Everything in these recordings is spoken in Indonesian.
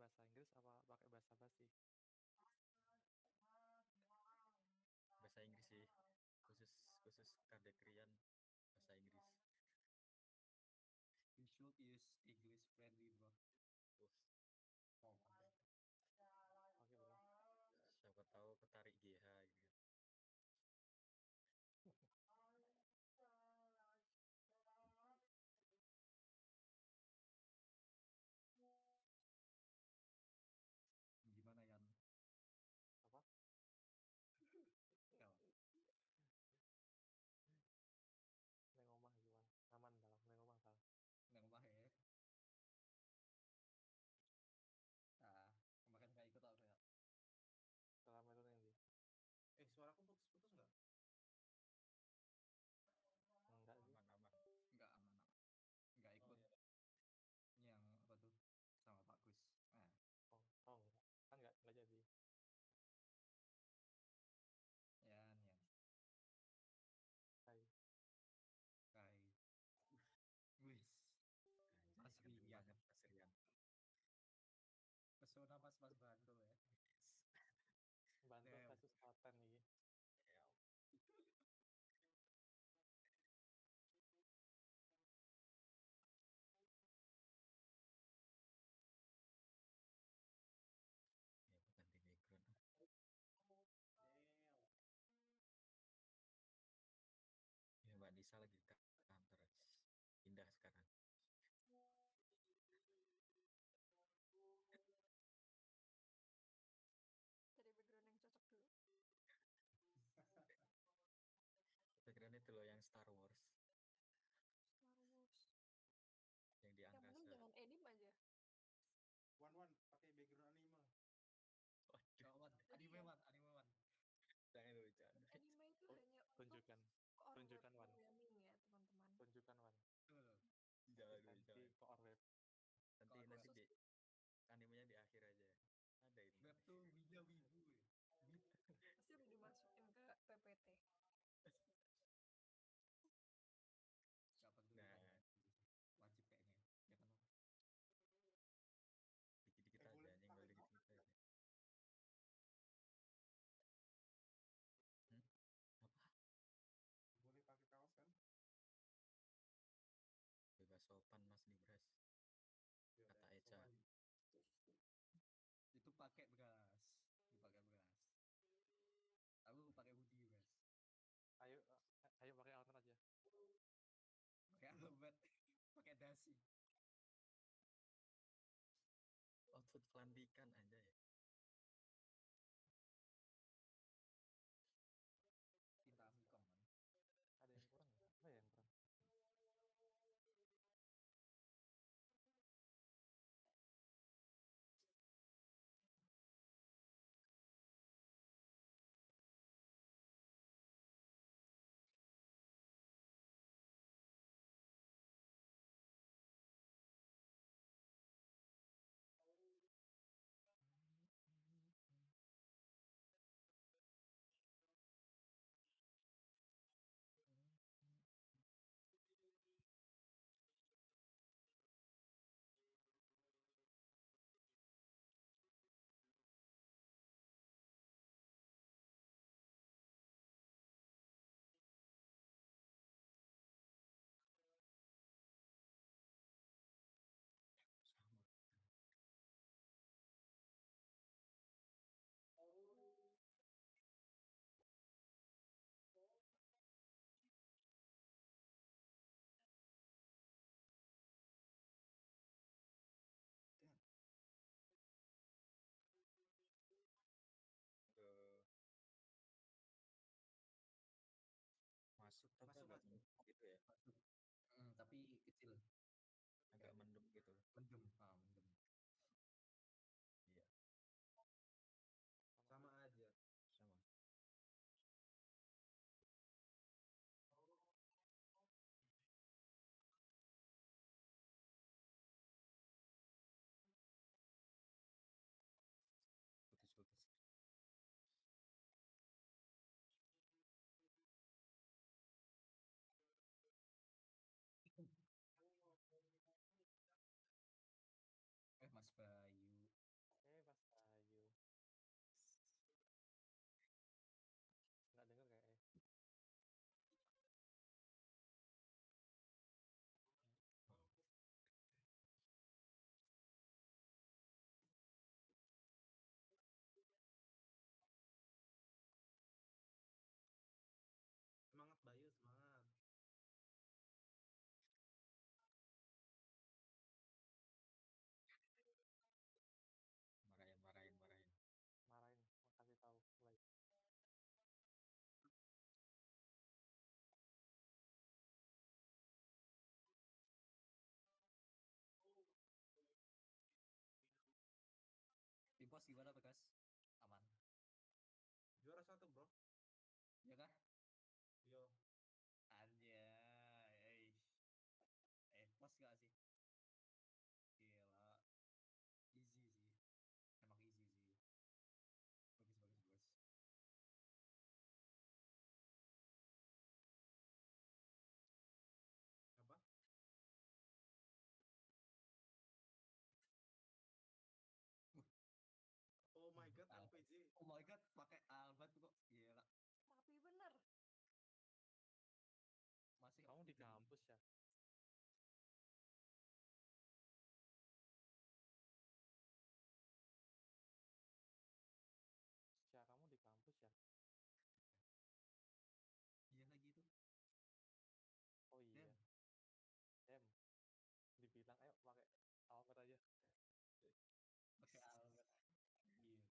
bahasa Inggris apa pakai bahasa basi? Bahasa Inggris sih, khusus Kadekrian bahasa Inggris. You should use English friendly, bro. Wah, Oh, Oke bro. siapa tahu ketarik GH gitu. gimana Yan? Apa? Kau Neng omah gimana? Aman dalam neng omah salah. nggak ngomong ya? Ah, kemarin nggak ikut apa ya? Selama itu neng di. Suaraku putus-putus nggak? Enggak sih. Aman-aman. Nggak aman, nggak ikut iya. yang apa tuh sama Pak Gus. Nah, Oh enggak. Kan enggak jadi. Yan. Hai. Kai. Wis. Mas Anjay, keren Rian. banget Mas Rian. Pesona Mas Bantul ya. Bantu Damn. kasus Klaten nih. Ya, ya aku ganti background. Ya Mbak Nisa lagi di kantor, pindah sekarang. Cari background yang cocok dulu. Background itu loh yang Star Wars, Star Wars. yang di Yang penting angkasa. jangan edim aja. Wan pakai background anime. Waduh, Kawan, anime man. jangan dulu jangan. Anime itu hanya Tunjukkan. untuk core web Tunjukkan, Wan. programming ya teman-teman. Tunjukkan Wan. Betul. Jangan dulu, Lisensi jangan. ke Orweb. Nanti Khusus. di animenya di akhir aja. Ada ini. Web tuh Wida Wibu ya. Pasti udah dimasukin ke PPT. Gak perlu. Nah. Wajib kayaknya. Ya kan? Dikit-dikit boleh aja, nyenggol pakai dikit-dikit aja. Apa? Boleh pakai kaos kan? Bebas sopan Mas Libras. Kata Eca. Itu pakai beras. Aku pakai hoodie beras. Ayo pakai outer aja. Pakai alfabet. Pakai dasi. Outfit pelantikan aja ya. Cinta Amikom kan. Ada yang kurang nggak? Apa ya yang kurang? Sama. Ke masuk tapi Masuk, agak Mas. mendung gitu ya. Tapi kecil. Agak mendung gitu. Mendem. Iya, Sama aja. sama. Putus-putus. pakai Albat kok gila. Rapi bener. Masih Kamu di oksigen. kampus ya? Ya, kamu di kampus ya? Iya lagi itu. Oh iya. Dem. Dibilang ayo pakai Alphard aja. Pakai Albat. Iya.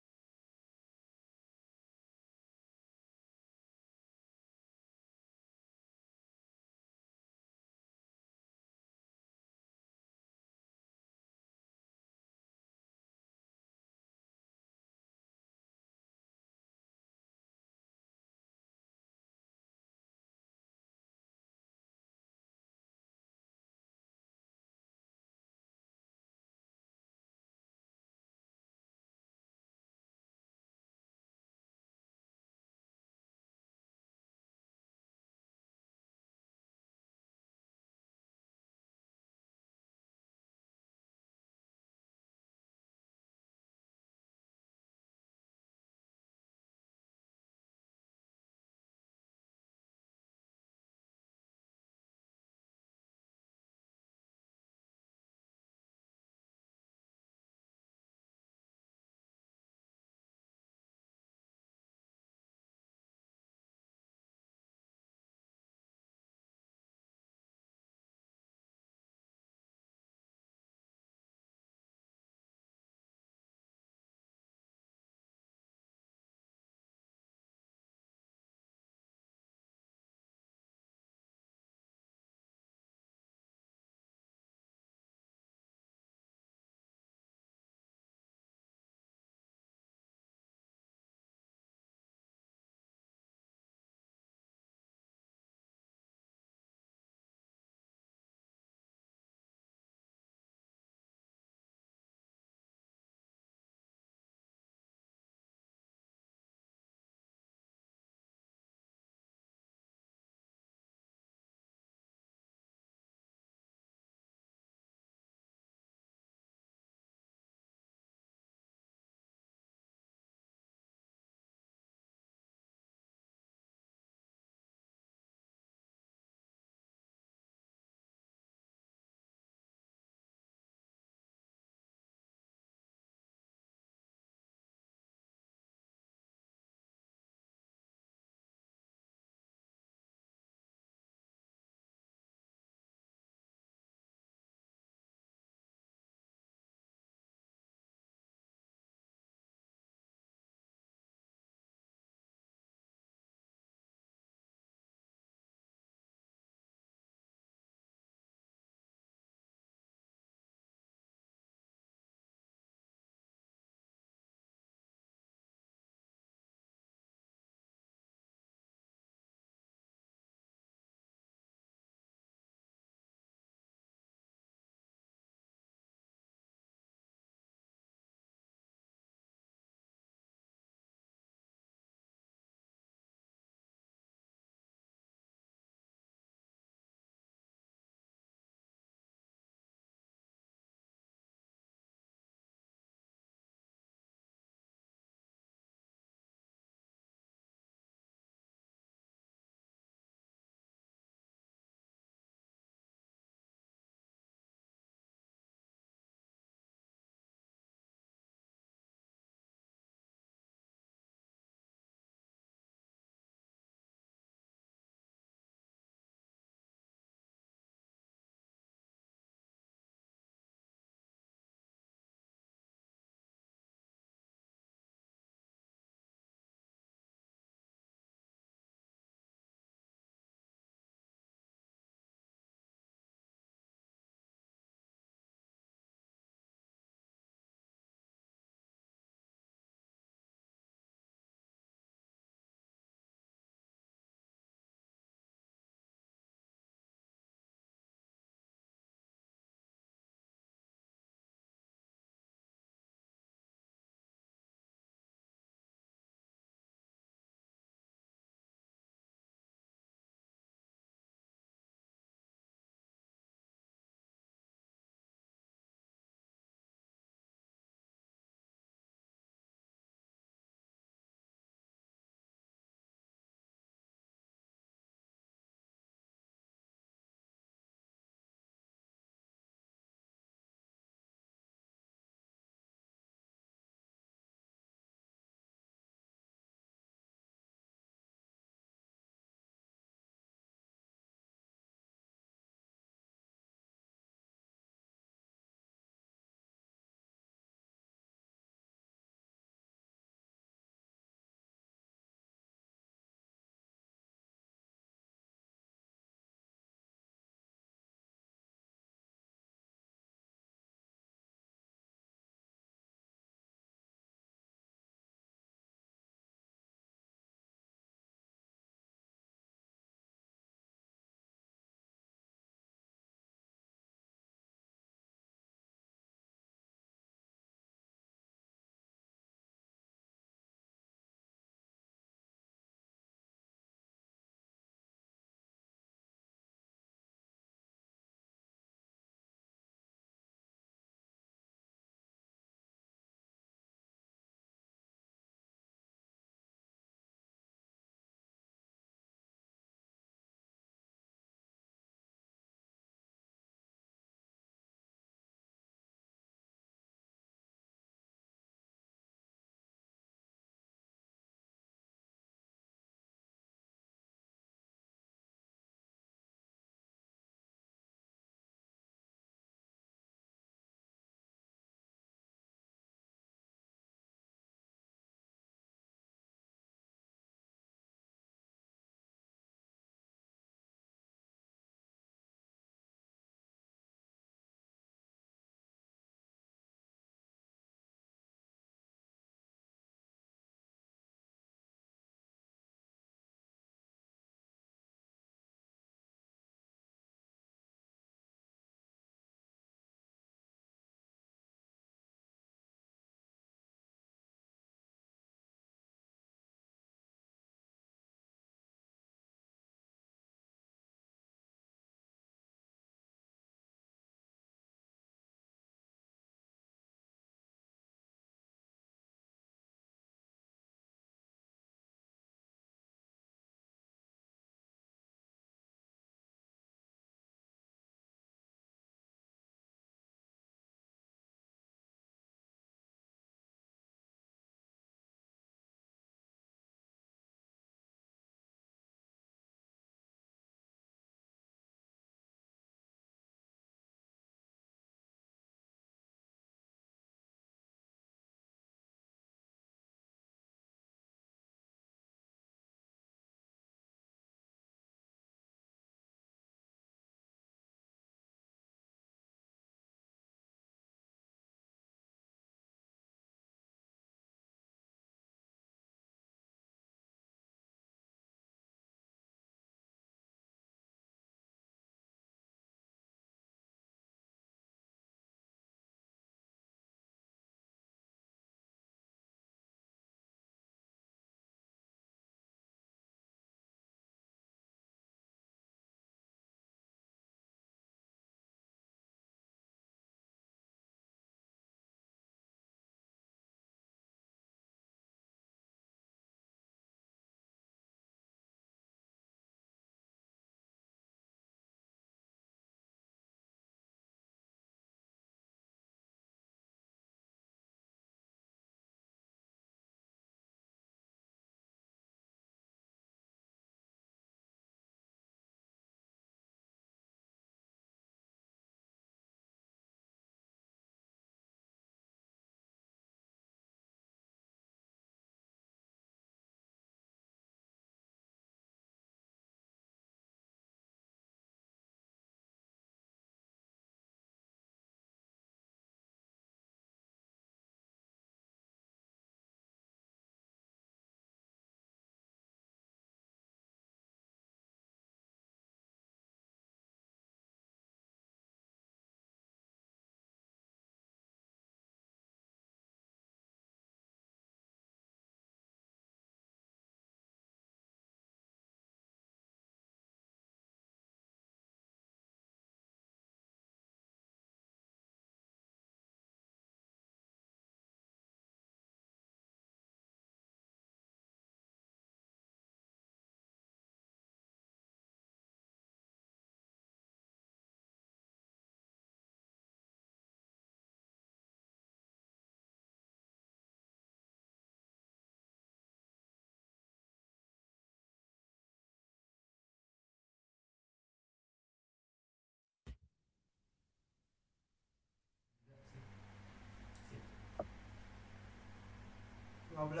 15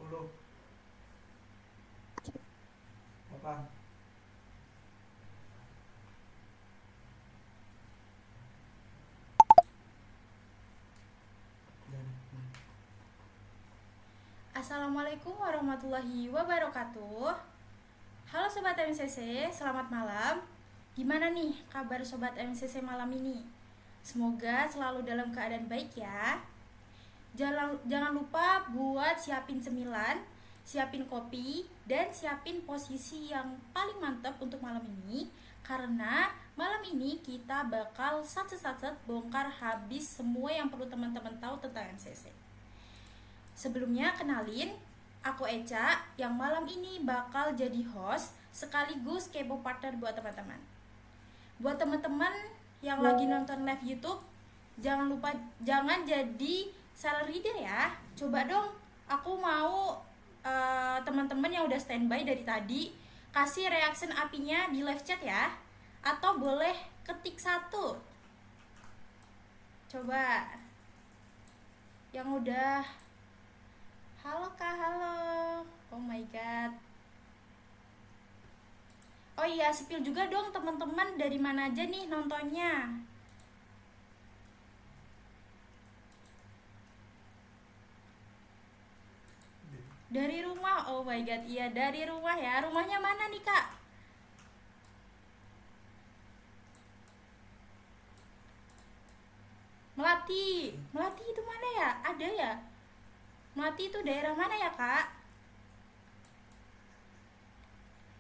10 8 Assalamualaikum warahmatullahi wabarakatuh. Halo Sobat MCC, selamat malam. Gimana nih kabar Sobat MCC malam ini? Semoga selalu dalam keadaan baik ya. Jangan lupa buat siapin cemilan, siapin kopi, dan siapin posisi yang paling mantap untuk malam ini. Karena malam ini kita bakal sat-sat bongkar habis semua yang perlu teman-teman tahu tentang MCC. Sebelumnya kenalin, aku Eca yang malam ini bakal jadi host sekaligus kepo partner buat teman-teman. Buat teman-teman yang lagi nonton live YouTube, jangan jadi silent reader ya. Coba dong, aku mau teman-teman yang udah standby dari tadi kasih reaction apinya di live chat ya. Atau boleh ketik 1. Coba yang udah. Halo Kak, halo. Oh my god. Oh iya, spill juga dong teman-teman dari mana aja nih nontonnya. Dari rumah. Oh my god, iya dari rumah ya. Rumahnya mana nih Kak? Melati. Melati itu mana ya? Ada ya? Melati itu daerah mana ya Kak?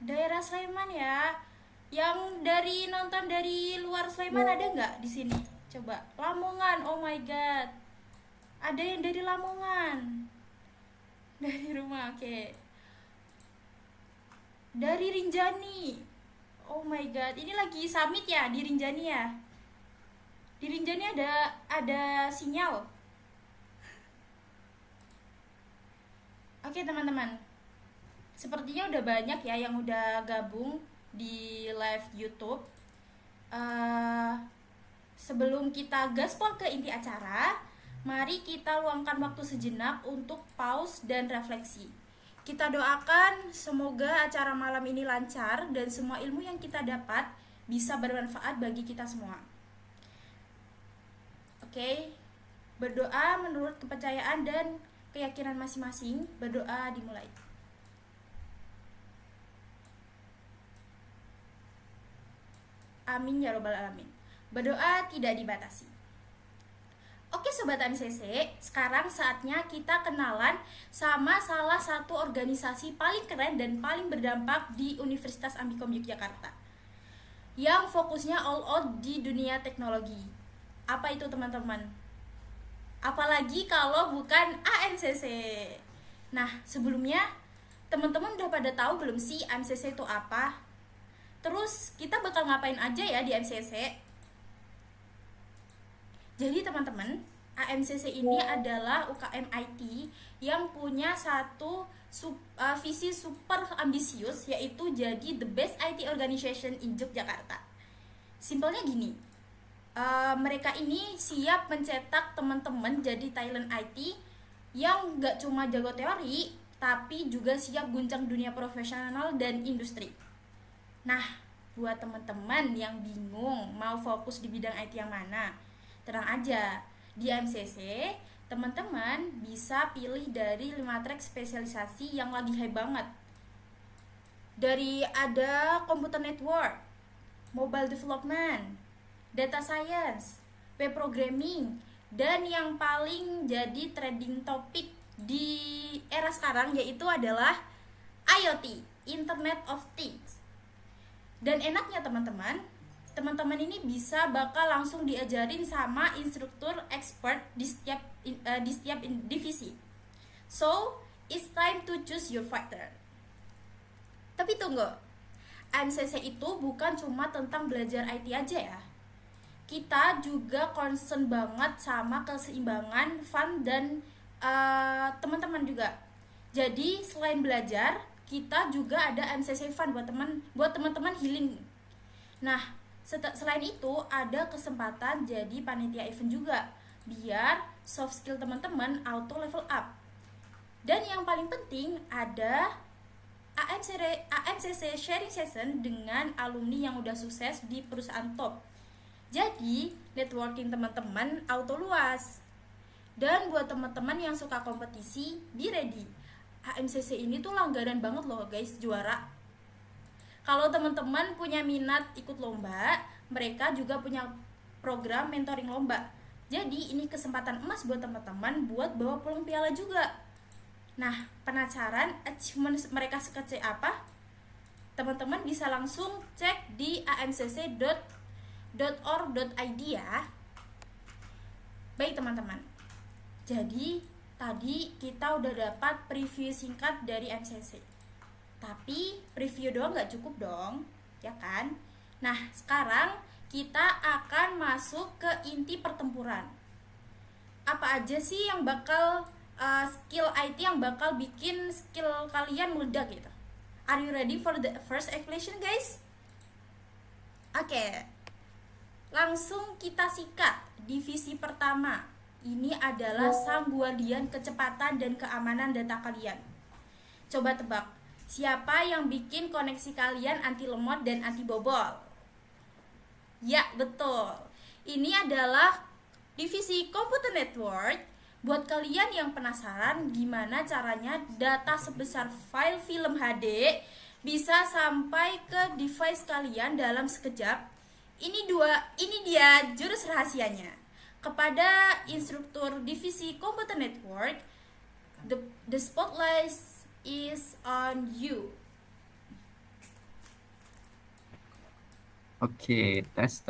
Daerah Sleman ya. Yang dari nonton dari luar Sleman ada nggak di sini? Coba. Lamongan. Oh my god. Ada yang dari Lamongan. Dari rumah, oke. Dari Rinjani. Oh my god. Ini lagi summit ya di Rinjani ya? Di Rinjani ada sinyal. Oke teman-teman, sepertinya udah banyak ya yang udah gabung di live YouTube. Sebelum kita gaspol ke inti acara, mari kita luangkan waktu sejenak untuk pause dan refleksi. Kita doakan semoga acara malam ini lancar dan semua ilmu yang kita dapat bisa bermanfaat bagi kita semua. Oke, berdoa menurut kepercayaan dan keyakinan masing-masing. Berdoa dimulai. Amin ya robbal alamin. Berdoa tidak dibatasi. Oke Sobat MCC, sekarang saatnya kita kenalan sama salah satu organisasi paling keren dan paling berdampak di Universitas Ambikom Yogyakarta, yang fokusnya all out di dunia teknologi. Apa itu teman-teman? Apalagi kalau bukan AMCC. Nah, sebelumnya teman-teman udah pada tahu belum sih AMCC itu apa? Terus kita bakal ngapain aja ya di AMCC? Jadi teman-teman, AMCC ini adalah UKM IT yang punya satu visi super ambisius, yaitu jadi the best IT organization in Yogyakarta. Simpelnya gini, mereka ini siap mencetak teman-teman jadi talent IT yang gak cuma jago teori, tapi juga siap guncang dunia profesional dan industri. Nah, buat teman-teman yang bingung mau fokus di bidang IT yang mana, tenang aja, di MCC teman-teman bisa pilih dari 5 track spesialisasi yang lagi hype banget. Dari ada computer network, mobile development, data science, web programming, dan yang paling jadi trending topik di era sekarang yaitu adalah IoT, Internet of Things. Dan enaknya teman-teman ini bisa bakal langsung diajarin sama instruktur expert di setiap divisi. So, it's time to choose your fighter. Tapi tunggu, MCC itu bukan cuma tentang belajar IT aja ya. Kita juga concern banget sama keseimbangan fun dan teman-teman juga. Jadi selain belajar, kita juga ada MCC Fun buat teman-teman healing. Nah, Selain itu ada kesempatan jadi panitia event juga, biar soft skill teman-teman auto level up. Dan yang paling penting ada AMCC sharing session dengan alumni yang udah sukses di perusahaan top. Jadi networking teman-teman auto luas. Dan buat teman-teman yang suka kompetisi, be ready. AMCC ini tuh langganan banget loh guys, juara. Kalau teman-teman punya minat ikut lomba, mereka juga punya program mentoring lomba. Jadi ini kesempatan emas buat teman-teman buat bawa pulang piala juga. Nah, penasaran achievement mereka sekecil apa? Teman-teman bisa langsung cek di amcc.org.id ya. Baik teman-teman. Jadi tadi kita udah dapat preview singkat dari MCC. Tapi preview doang nggak cukup dong, ya kan? Nah, sekarang kita akan masuk ke inti pertempuran. Apa aja sih yang bakal skill IT yang bakal bikin skill kalian meledak gitu? Are you ready for the first equation, guys? Oke. Langsung kita sikat divisi pertama. Ini adalah sang guardian kecepatan dan keamanan data kalian. Coba tebak. Siapa yang bikin koneksi kalian anti lemot dan anti bobol? Ya, betul. Ini adalah divisi Computer Network. Buat kalian yang penasaran gimana caranya data sebesar file film HD bisa sampai ke device kalian dalam sekejap, ini dia jurus rahasianya. Kepada instruktur divisi Computer Network, the spotlight is on you. Oke, tes.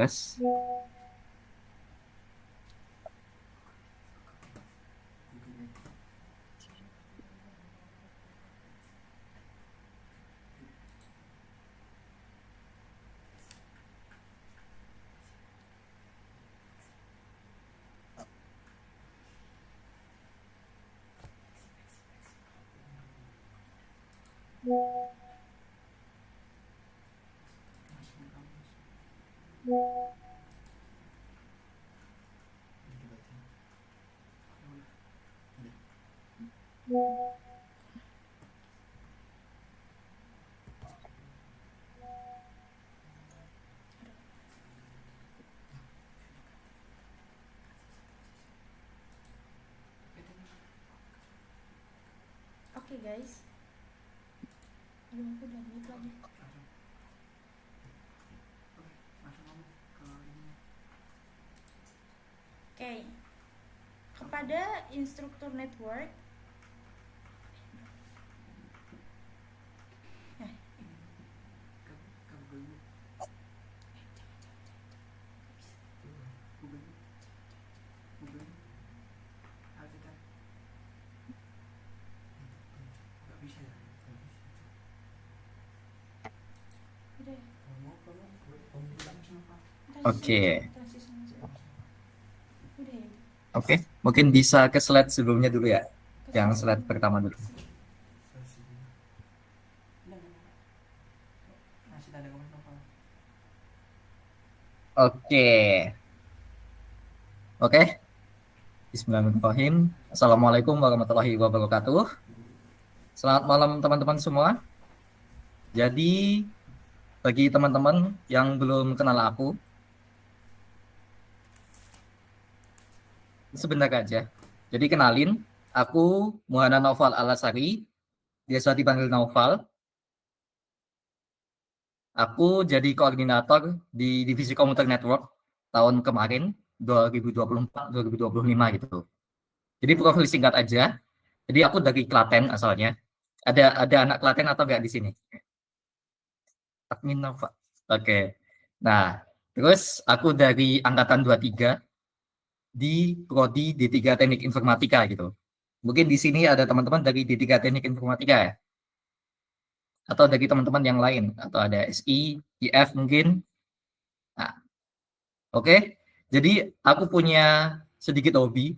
Oke guys. Aduh, aku udah mute lagi. Oke. Kepada instruktur network, Oke. Oke, mungkin bisa ke slide sebelumnya dulu ya. Yang slide pertama dulu. Oke. Bismillahirrahmanirrahim. Assalamualaikum warahmatullahi wabarakatuh. Selamat malam teman-teman semua. Jadi bagi teman-teman yang belum kenal aku, sebentar aja. Jadi kenalin, aku Muhana Naufal Alasari, biasa dipanggil Naufal. Aku jadi koordinator di divisi Computer Network tahun kemarin, 2024-2025 gitu. Jadi profil singkat aja. Jadi aku dari Klaten asalnya. Ada anak Klaten atau enggak di sini? Admin Naufal. Oke. Nah, terus aku dari angkatan 23 di Prodi D3 Teknik Informatika gitu. Mungkin di sini ada teman-teman dari D3 Teknik Informatika ya? Atau dari teman-teman yang lain, atau ada SI, IF mungkin. Nah, oke. Jadi aku punya sedikit hobi.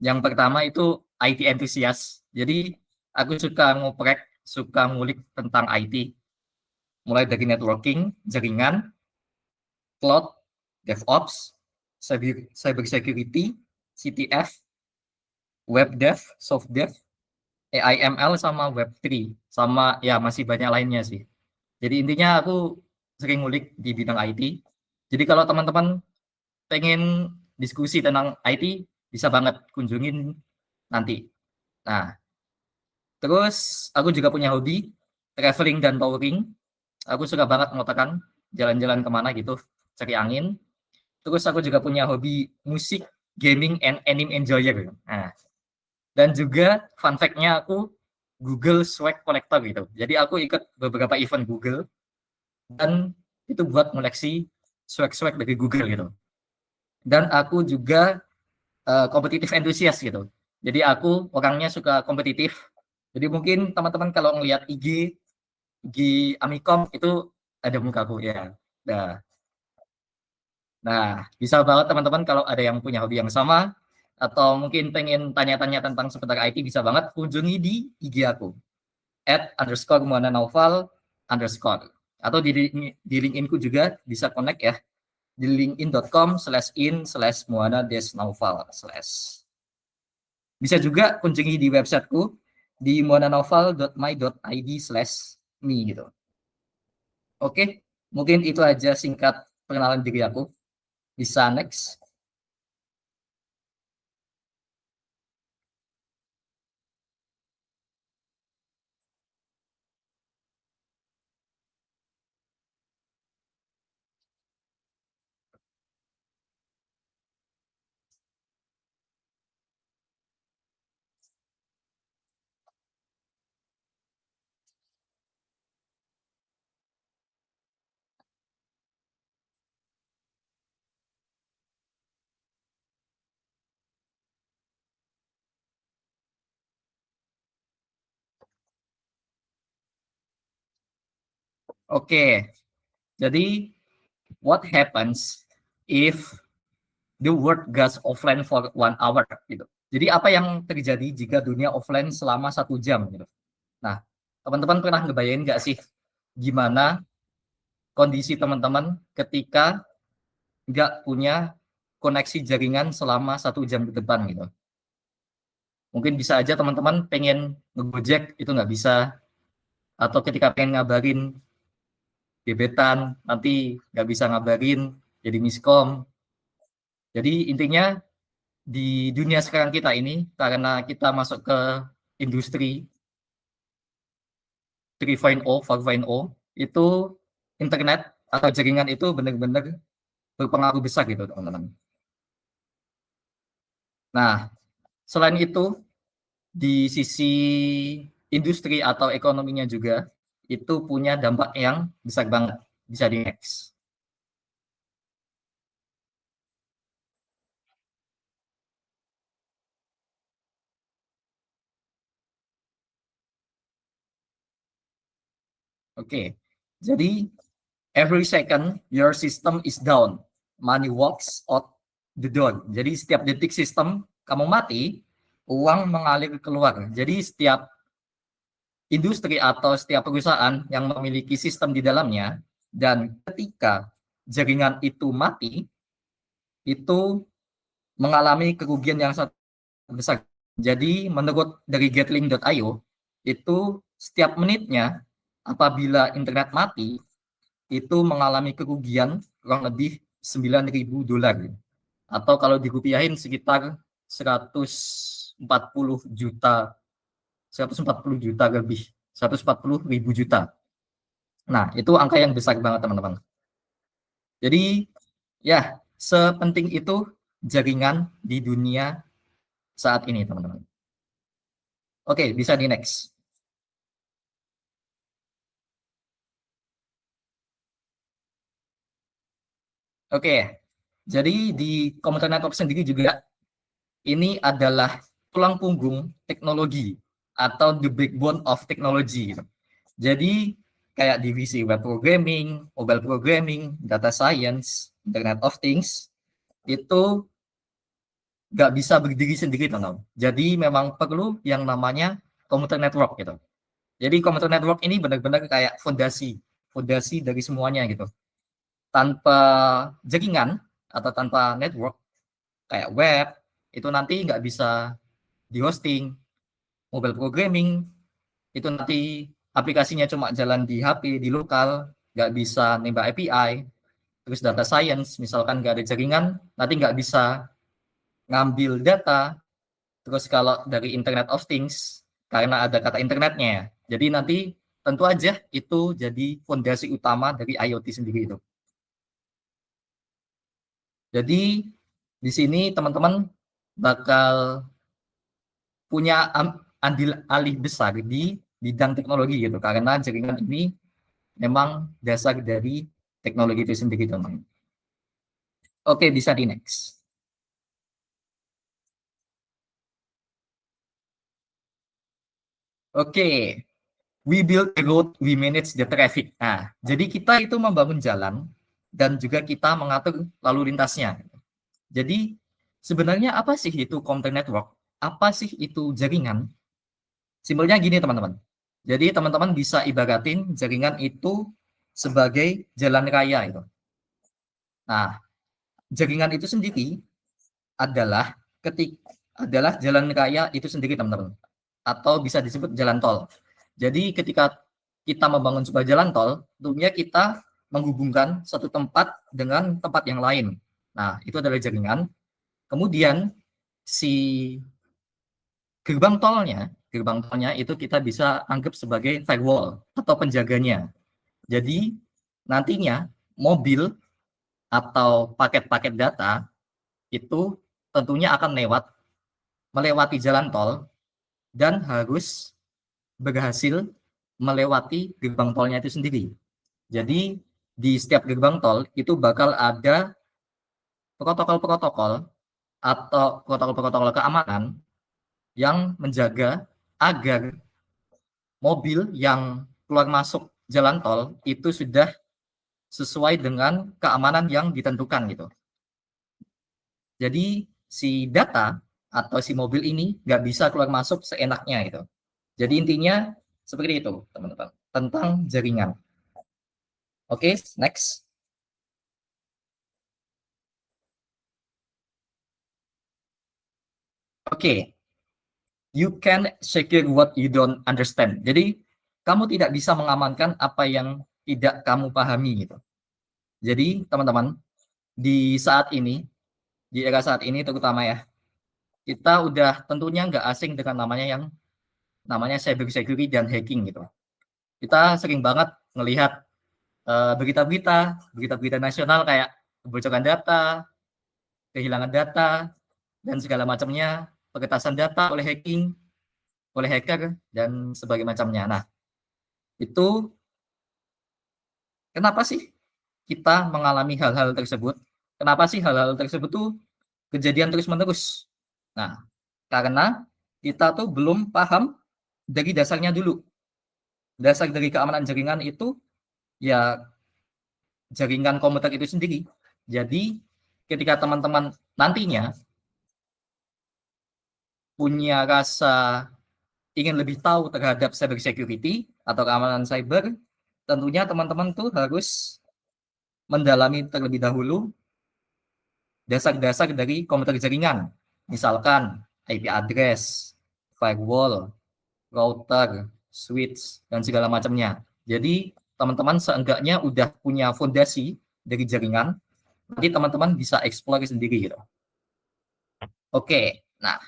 Yang pertama itu IT enthusiast. Jadi aku suka ngoprek, suka ngulik tentang IT. Mulai dari networking, jaringan, cloud, DevOps, cyber security, CTF, web dev, soft dev, AI ML sama Web3 sama ya masih banyak lainnya sih. Jadi intinya aku sering ngulik di bidang IT. Jadi kalau teman-teman pengen diskusi tentang IT bisa banget kunjungin nanti. Nah, terus aku juga punya hobi traveling dan touring. Aku suka banget ngotakan jalan-jalan kemana gitu, cari angin. Terus aku juga punya hobi musik, gaming, and anime enjoyer. Nah, dan juga fun fact-nya aku Google Swag Collector gitu. Jadi aku ikut beberapa event Google dan itu buat koleksi swag-swag dari Google gitu. Dan aku juga kompetitif enthusiast gitu. Jadi aku orangnya suka kompetitif. Jadi mungkin teman-teman kalau ngelihat IG Amikom itu ada mukaku ya. Nah, bisa banget teman-teman kalau ada yang punya hobi yang sama atau mungkin pengen tanya-tanya tentang seputar IT bisa banget kunjungi di IG aku @_muhana_naufal_ atau di LinkedIn-ku juga bisa connect ya di linkedin.com/in/muhana_naufal/. Bisa juga kunjungi di websiteku di muhananaufal.my.id/me gitu. Oke, mungkin itu aja singkat perkenalan diri aku. Bisa next. Oke, jadi what happens if the world goes offline for 1 hour gitu. Jadi apa yang terjadi jika dunia offline selama 1 jam gitu. Nah, teman-teman pernah ngebayangin nggak sih gimana kondisi teman-teman ketika nggak punya koneksi jaringan selama 1 jam ke depan gitu. Mungkin bisa aja teman-teman pengen nge-Gojek itu nggak bisa, atau ketika pengen ngabarin gebetan nanti nggak bisa ngabarin jadi miskom. Jadi intinya di dunia sekarang kita ini karena kita masuk ke industri 3.0, 4.0 itu internet atau jaringan itu benar-benar berpengaruh besar gitu teman-teman. Nah, selain itu di sisi industri atau ekonominya juga itu punya dampak yang besar banget. Bisa di next. Oke, jadi every second your system is down, money walks out the door. Jadi setiap detik sistem kamu mati, uang mengalir keluar. Jadi setiap industri atau setiap perusahaan yang memiliki sistem di dalamnya dan ketika jaringan itu mati, itu mengalami kerugian yang sangat besar. Jadi menurut dari Gatling.io, itu setiap menitnya apabila internet mati, itu mengalami kerugian kurang lebih $9.000. Atau kalau dirupiahin sekitar 140 juta lebih, 140.000 juta. Nah, itu angka yang besar banget teman-teman. Jadi ya, sepenting itu jaringan di dunia saat ini teman-teman. Oke, bisa di next. Oke, jadi di komputer network sendiri juga ini adalah tulang punggung teknologi atau the backbone of technology. Jadi kayak divisi web programming, mobile programming, data science, Internet of Things, itu nggak bisa berdiri sendiri teman-teman. Jadi memang perlu yang namanya komputer network gitu. Jadi komputer network ini benar-benar kayak fondasi dari semuanya gitu. tanpa jaringan atau tanpa network kayak web itu nanti nggak bisa di hosting, mobile programming itu nanti aplikasinya cuma jalan di HP, di lokal, nggak bisa nembak API. Terus data science, misalkan nggak ada jaringan, nanti nggak bisa ngambil data. Terus kalau dari Internet of Things, karena ada kata internetnya, jadi nanti tentu aja itu jadi fondasi utama dari IoT sendiri itu. Jadi di sini teman-teman bakal punya andil alih besar di bidang teknologi gitu, karena jaringan ini memang dasar dari teknologi itu sendiri teman. Oke, bisa di next. Oke, we build the road, we manage the traffic. Nah, jadi kita itu membangun jalan dan juga kita mengatur lalu lintasnya. Jadi sebenarnya apa sih itu computer network? Apa sih itu jaringan? Simpelnya gini teman-teman. Jadi teman-teman bisa ibaratin jaringan itu sebagai jalan raya itu. Nah, jaringan itu sendiri adalah jalan raya itu sendiri teman-teman. Atau bisa disebut jalan tol. Jadi ketika kita membangun sebuah jalan tol, tentunya kita menghubungkan satu tempat dengan tempat yang lain. Nah, itu adalah jaringan. Kemudian si gerbang tolnya itu kita bisa anggap sebagai firewall atau penjaganya. Jadi nantinya mobil atau paket-paket data itu tentunya akan melewati jalan tol dan harus berhasil melewati gerbang tolnya itu sendiri. Jadi di setiap gerbang tol itu bakal ada protokol-protokol atau protokol-protokol keamanan yang menjaga agar mobil yang keluar masuk jalan tol itu sudah sesuai dengan keamanan yang ditentukan gitu. Jadi si data atau si mobil ini nggak bisa keluar masuk seenaknya gitu. Jadi intinya seperti itu teman-teman tentang jaringan. Oke, next. Oke, you can secure what you don't understand. Jadi kamu tidak bisa mengamankan apa yang tidak kamu pahami gitu. Jadi teman-teman di era saat ini terutama ya, kita udah tentunya nggak asing dengan namanya cyber security dan hacking gitu. Kita sering banget ngelihat berita-berita nasional kayak kebocoran data, kehilangan data, dan segala macamnya, peretasan data oleh hacking, oleh hacker, dan sebagainya macamnya. Nah, itu kenapa sih kita mengalami hal-hal tersebut? Kenapa sih hal-hal tersebut tuh kejadian terus-menerus? Nah, karena kita tuh belum paham dari dasarnya dulu. Dasar dari keamanan jaringan itu ya jaringan komputer itu sendiri. Jadi ketika teman-teman nantinya punya rasa ingin lebih tahu terhadap cyber security atau keamanan cyber, tentunya teman-teman tuh harus mendalami terlebih dahulu dasar-dasar dari komputer jaringan. Misalkan IP address, firewall, router, switch, dan segala macamnya. Jadi teman-teman seenggaknya udah punya fondasi dari jaringan, nanti teman-teman bisa explore sendiri gitu. Oke, nah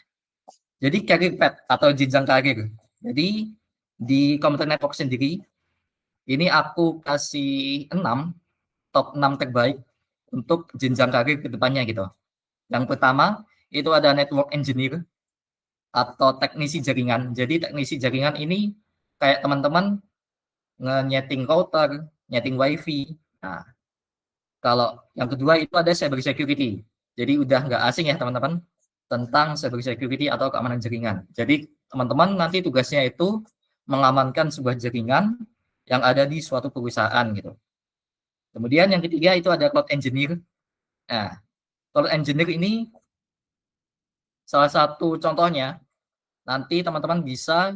jadi career path atau jenjang karir. Jadi di computer network sendiri, ini aku kasih top 6 terbaik untuk jenjang karir ke depannya gitu. Yang pertama itu ada network engineer atau teknisi jaringan. Jadi teknisi jaringan ini kayak teman-teman nge-nyeting router, nyeting wifi. Nah, kalau yang kedua itu ada cyber security. Jadi udah nggak asing ya teman-teman tentang cyber security atau keamanan jaringan. Jadi teman-teman nanti tugasnya itu mengamankan sebuah jaringan yang ada di suatu perusahaan gitu. Kemudian yang ketiga itu ada cloud engineer. Nah, cloud engineer ini salah satu contohnya nanti teman-teman bisa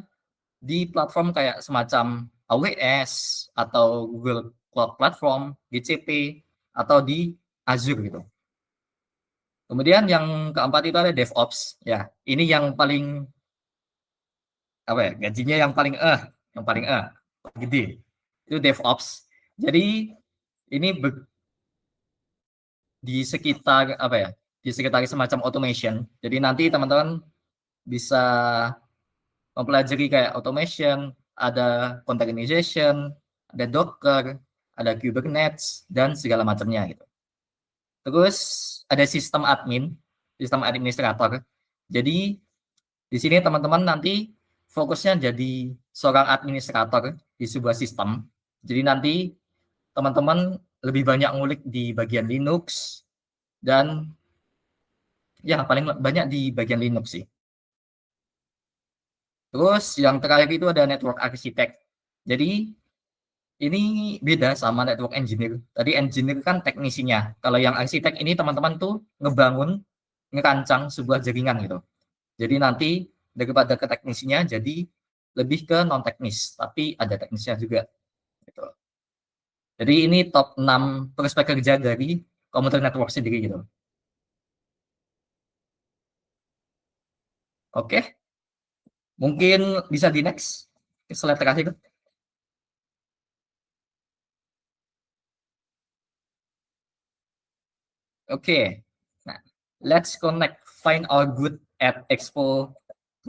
di platform kayak semacam AWS atau Google Cloud Platform, GCP, atau di Azure gitu. Kemudian yang keempat itu ada DevOps. Ya, ini yang paling apa ya? Gajinya yang paling gede. Itu DevOps. Jadi ini di sekitar apa ya? Di sekitar semacam automation. Jadi nanti teman-teman bisa mempelajari kayak automation, ada containerization, ada Docker, ada Kubernetes, dan segala macamnya gitu. Terus ada sistem administrator. Jadi di sini teman-teman nanti fokusnya jadi seorang administrator di sebuah sistem. Jadi nanti teman-teman lebih banyak ngulik di bagian Linux dan ya paling banyak di bagian Linux sih. Terus yang terakhir itu ada network architect. Jadi ini beda sama network engineer. Tadi engineer kan teknisinya. Kalau yang arsitek ini teman-teman tuh ngerancang sebuah jaringan gitu. Jadi nanti daripada ke teknisinya jadi lebih ke non teknis, tapi ada teknisnya juga. Gitu. Jadi ini top 6 prospek kerja dari komputer network sendiri gitu. Oke. Mungkin bisa di next slide terakhir. Oke. Nah, let's connect find our good at Expo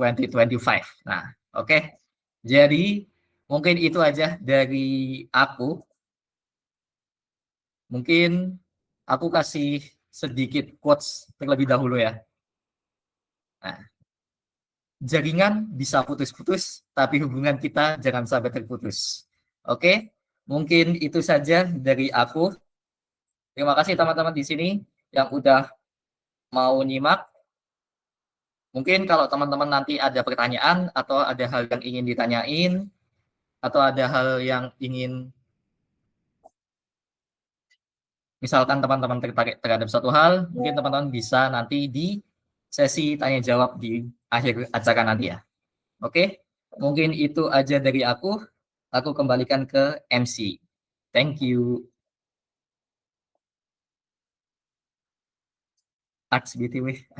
2025. Nah, oke. Jadi mungkin itu aja dari aku. Mungkin aku kasih sedikit quotes terlebih dahulu ya. Nah, jaringan bisa putus-putus, tapi hubungan kita jangan sampai terputus. Oke, mungkin itu saja dari aku. Terima kasih teman-teman di sini yang udah mau nyimak. Mungkin kalau teman-teman nanti ada pertanyaan atau ada hal yang ingin ditanyain, atau ada hal yang ingin, misalkan teman-teman tertarik terhadap satu hal, mungkin teman-teman bisa nanti di sesi tanya jawab di akhir acara nanti ya. Oke, mungkin itu aja dari aku. Aku kembalikan ke MC. Thank you. Aks BTW.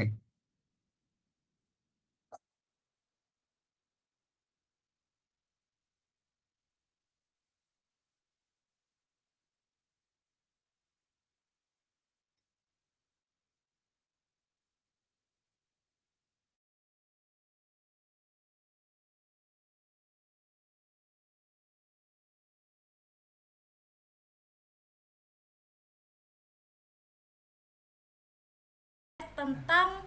Tentang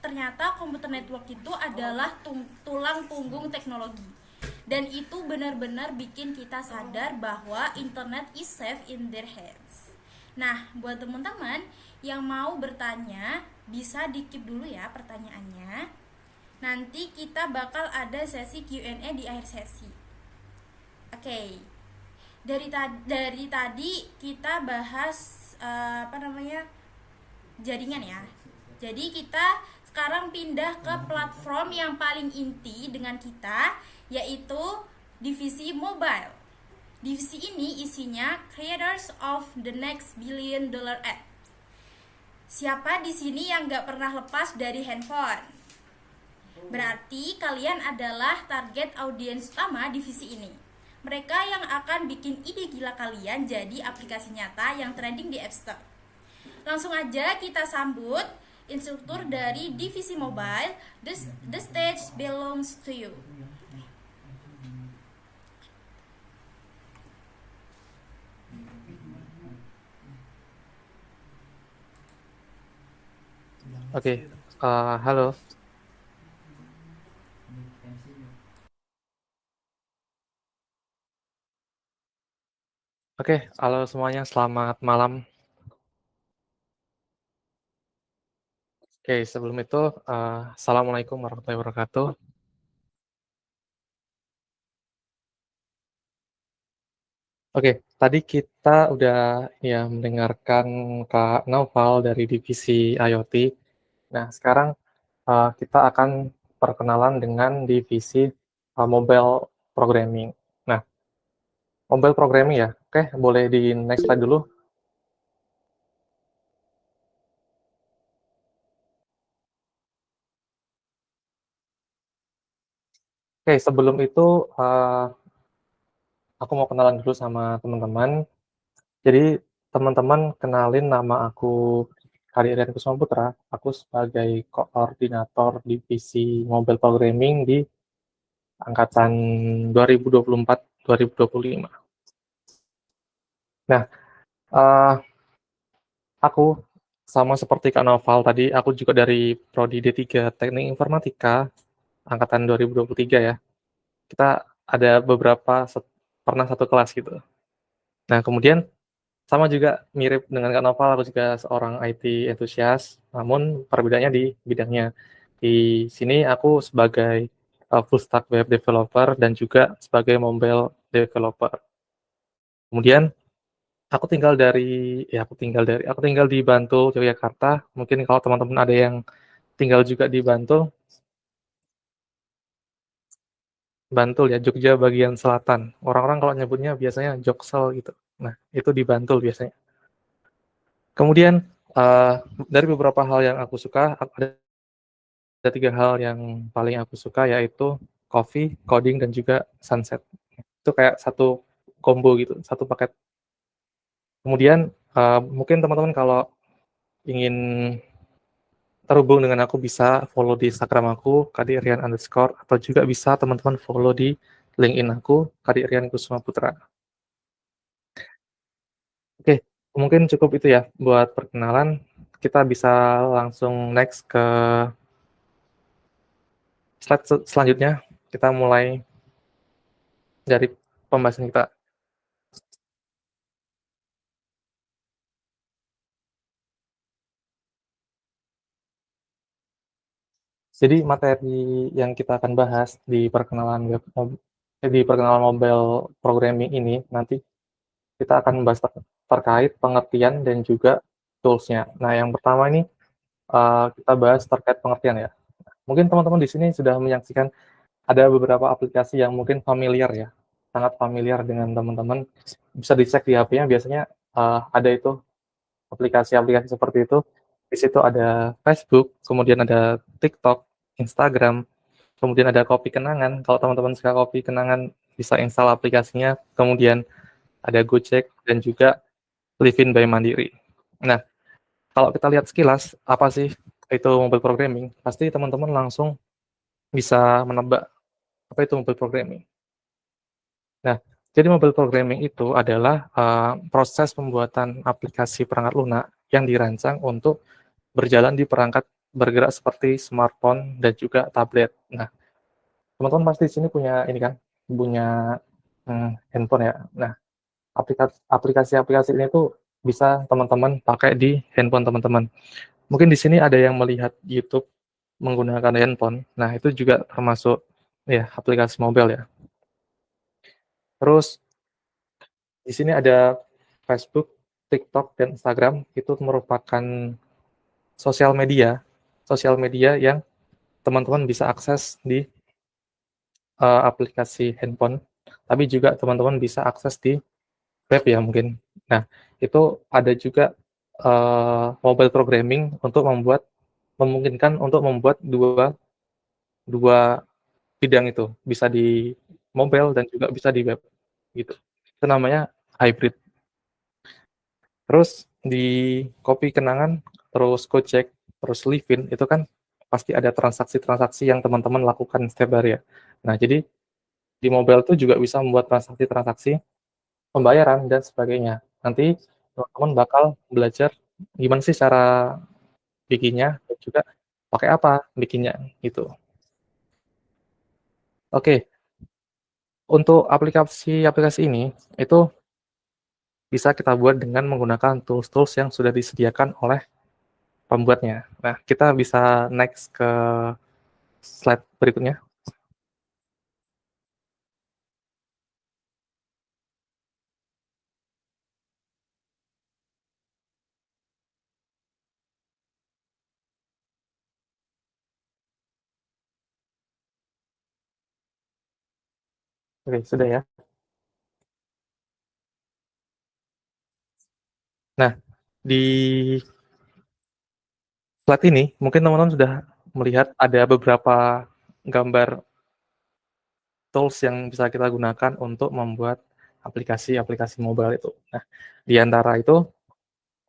ternyata komputer network itu adalah tulang punggung teknologi, dan itu benar-benar bikin kita sadar bahwa internet is safe in their hands. Nah, buat teman-teman yang mau bertanya bisa di-keep dulu ya pertanyaannya. Nanti kita bakal ada sesi Q&A di akhir sesi. Oke. Dari tadi kita bahas jaringan ya. Jadi kita sekarang pindah ke platform yang paling inti dengan kita, yaitu divisi mobile. Divisi ini isinya creators of the next $1 billion app. Siapa di sini yang gak pernah lepas dari handphone? Berarti kalian adalah target audiens utama divisi ini. Mereka yang akan bikin ide gila kalian jadi aplikasi nyata yang trending di App Store. Langsung aja kita sambut instruktur dari divisi mobile. The stage belongs to you. Oke, halo. Oke, halo semuanya, selamat malam. Oke, sebelum itu, Assalamualaikum warahmatullahi wabarakatuh. Oke, tadi kita udah ya mendengarkan Kak Naufal dari divisi IoT. Nah, sekarang kita akan perkenalan dengan divisi mobile programming. Nah, mobile programming ya, oke, boleh di next slide dulu. Oke, sebelum itu aku mau kenalan dulu sama teman-teman. Jadi teman-teman kenalin, nama aku Kari Rian Kusuma Putra. Aku sebagai koordinator divisi mobile programming di angkatan 2024-2025. Nah, eh, aku sama seperti Kak Noval tadi, aku juga dari Prodi D3 Teknik Informatika angkatan 2023 ya. Kita ada beberapa pernah satu kelas gitu. Nah, kemudian sama juga mirip dengan Kak Noval, aku juga seorang IT enthusiast, namun perbedaannya di bidangnya. Di sini aku sebagai full stack web developer dan juga sebagai mobile developer. Kemudian aku tinggal di Bantul, Yogyakarta. Mungkin kalau teman-teman ada yang tinggal juga di Bantul ya, Jogja bagian selatan. Orang-orang kalau nyebutnya biasanya Joksel gitu. Nah, itu di Bantul biasanya. Kemudian dari beberapa hal yang aku suka, ada 3 hal yang paling aku suka, yaitu coffee, coding, dan juga sunset. Itu kayak satu combo gitu, satu paket. Kemudian mungkin teman-teman kalau ingin terhubung dengan aku bisa follow di Instagram aku, @kadirian_, atau juga bisa teman-teman follow di LinkedIn aku, Kadirian Kusuma Putra. Oke, mungkin cukup itu ya buat perkenalan. Kita bisa langsung next ke slide selanjutnya. Kita mulai dari pembahasan kita. Jadi materi yang kita akan bahas di perkenalan mobile programming ini, nanti kita akan membahas terkait pengertian dan juga tools-nya. Nah, yang pertama ini kita bahas terkait pengertian ya. Mungkin teman-teman di sini sudah menyaksikan ada beberapa aplikasi yang mungkin familiar ya, sangat familiar dengan teman-teman. Bisa dicek di HP-nya, biasanya ada itu aplikasi-aplikasi seperti itu. Di situ ada Facebook, kemudian ada TikTok, Instagram, kemudian ada Kopi Kenangan. Kalau teman-teman suka Kopi Kenangan, bisa install aplikasinya. Kemudian ada Gojek dan juga Livin by Mandiri. Nah, kalau kita lihat sekilas, apa sih itu mobile programming? Pasti teman-teman langsung bisa menebak apa itu mobile programming. Nah, jadi mobile programming itu adalah proses pembuatan aplikasi perangkat lunak yang dirancang untuk berjalan di perangkat bergerak seperti smartphone dan juga tablet. Nah, teman-teman pasti di sini punya ini kan, punya handphone ya. Nah, aplikasi-aplikasi ini tuh bisa teman-teman pakai di handphone teman-teman. Mungkin di sini ada yang melihat YouTube menggunakan handphone. Nah, itu juga termasuk ya aplikasi mobile ya. Terus di sini ada Facebook, TikTok, dan Instagram. Itu merupakan sosial media yang teman-teman bisa akses di aplikasi handphone, tapi juga teman-teman bisa akses di web ya mungkin. Nah, itu ada juga mobile programming untuk memungkinkan untuk membuat dua bidang itu, bisa di mobile dan juga bisa di web gitu. Itu namanya hybrid. Terus di Kopi Kenangan, terus Gojek, terus Livin, itu kan pasti ada transaksi-transaksi yang teman-teman lakukan setiap hari ya. Nah, jadi di mobile itu juga bisa membuat transaksi-transaksi pembayaran dan sebagainya. Nanti teman-teman bakal belajar gimana sih cara bikinnya dan juga pakai apa bikinnya gitu. Oke, untuk aplikasi ini itu bisa kita buat dengan menggunakan tools-tools yang sudah disediakan oleh pembuatnya. Nah, kita bisa next ke slide berikutnya. Oke, sudah ya. Nah, di slide ini mungkin teman-teman sudah melihat ada beberapa gambar tools yang bisa kita gunakan untuk membuat aplikasi-aplikasi mobile itu. Nah, di antara itu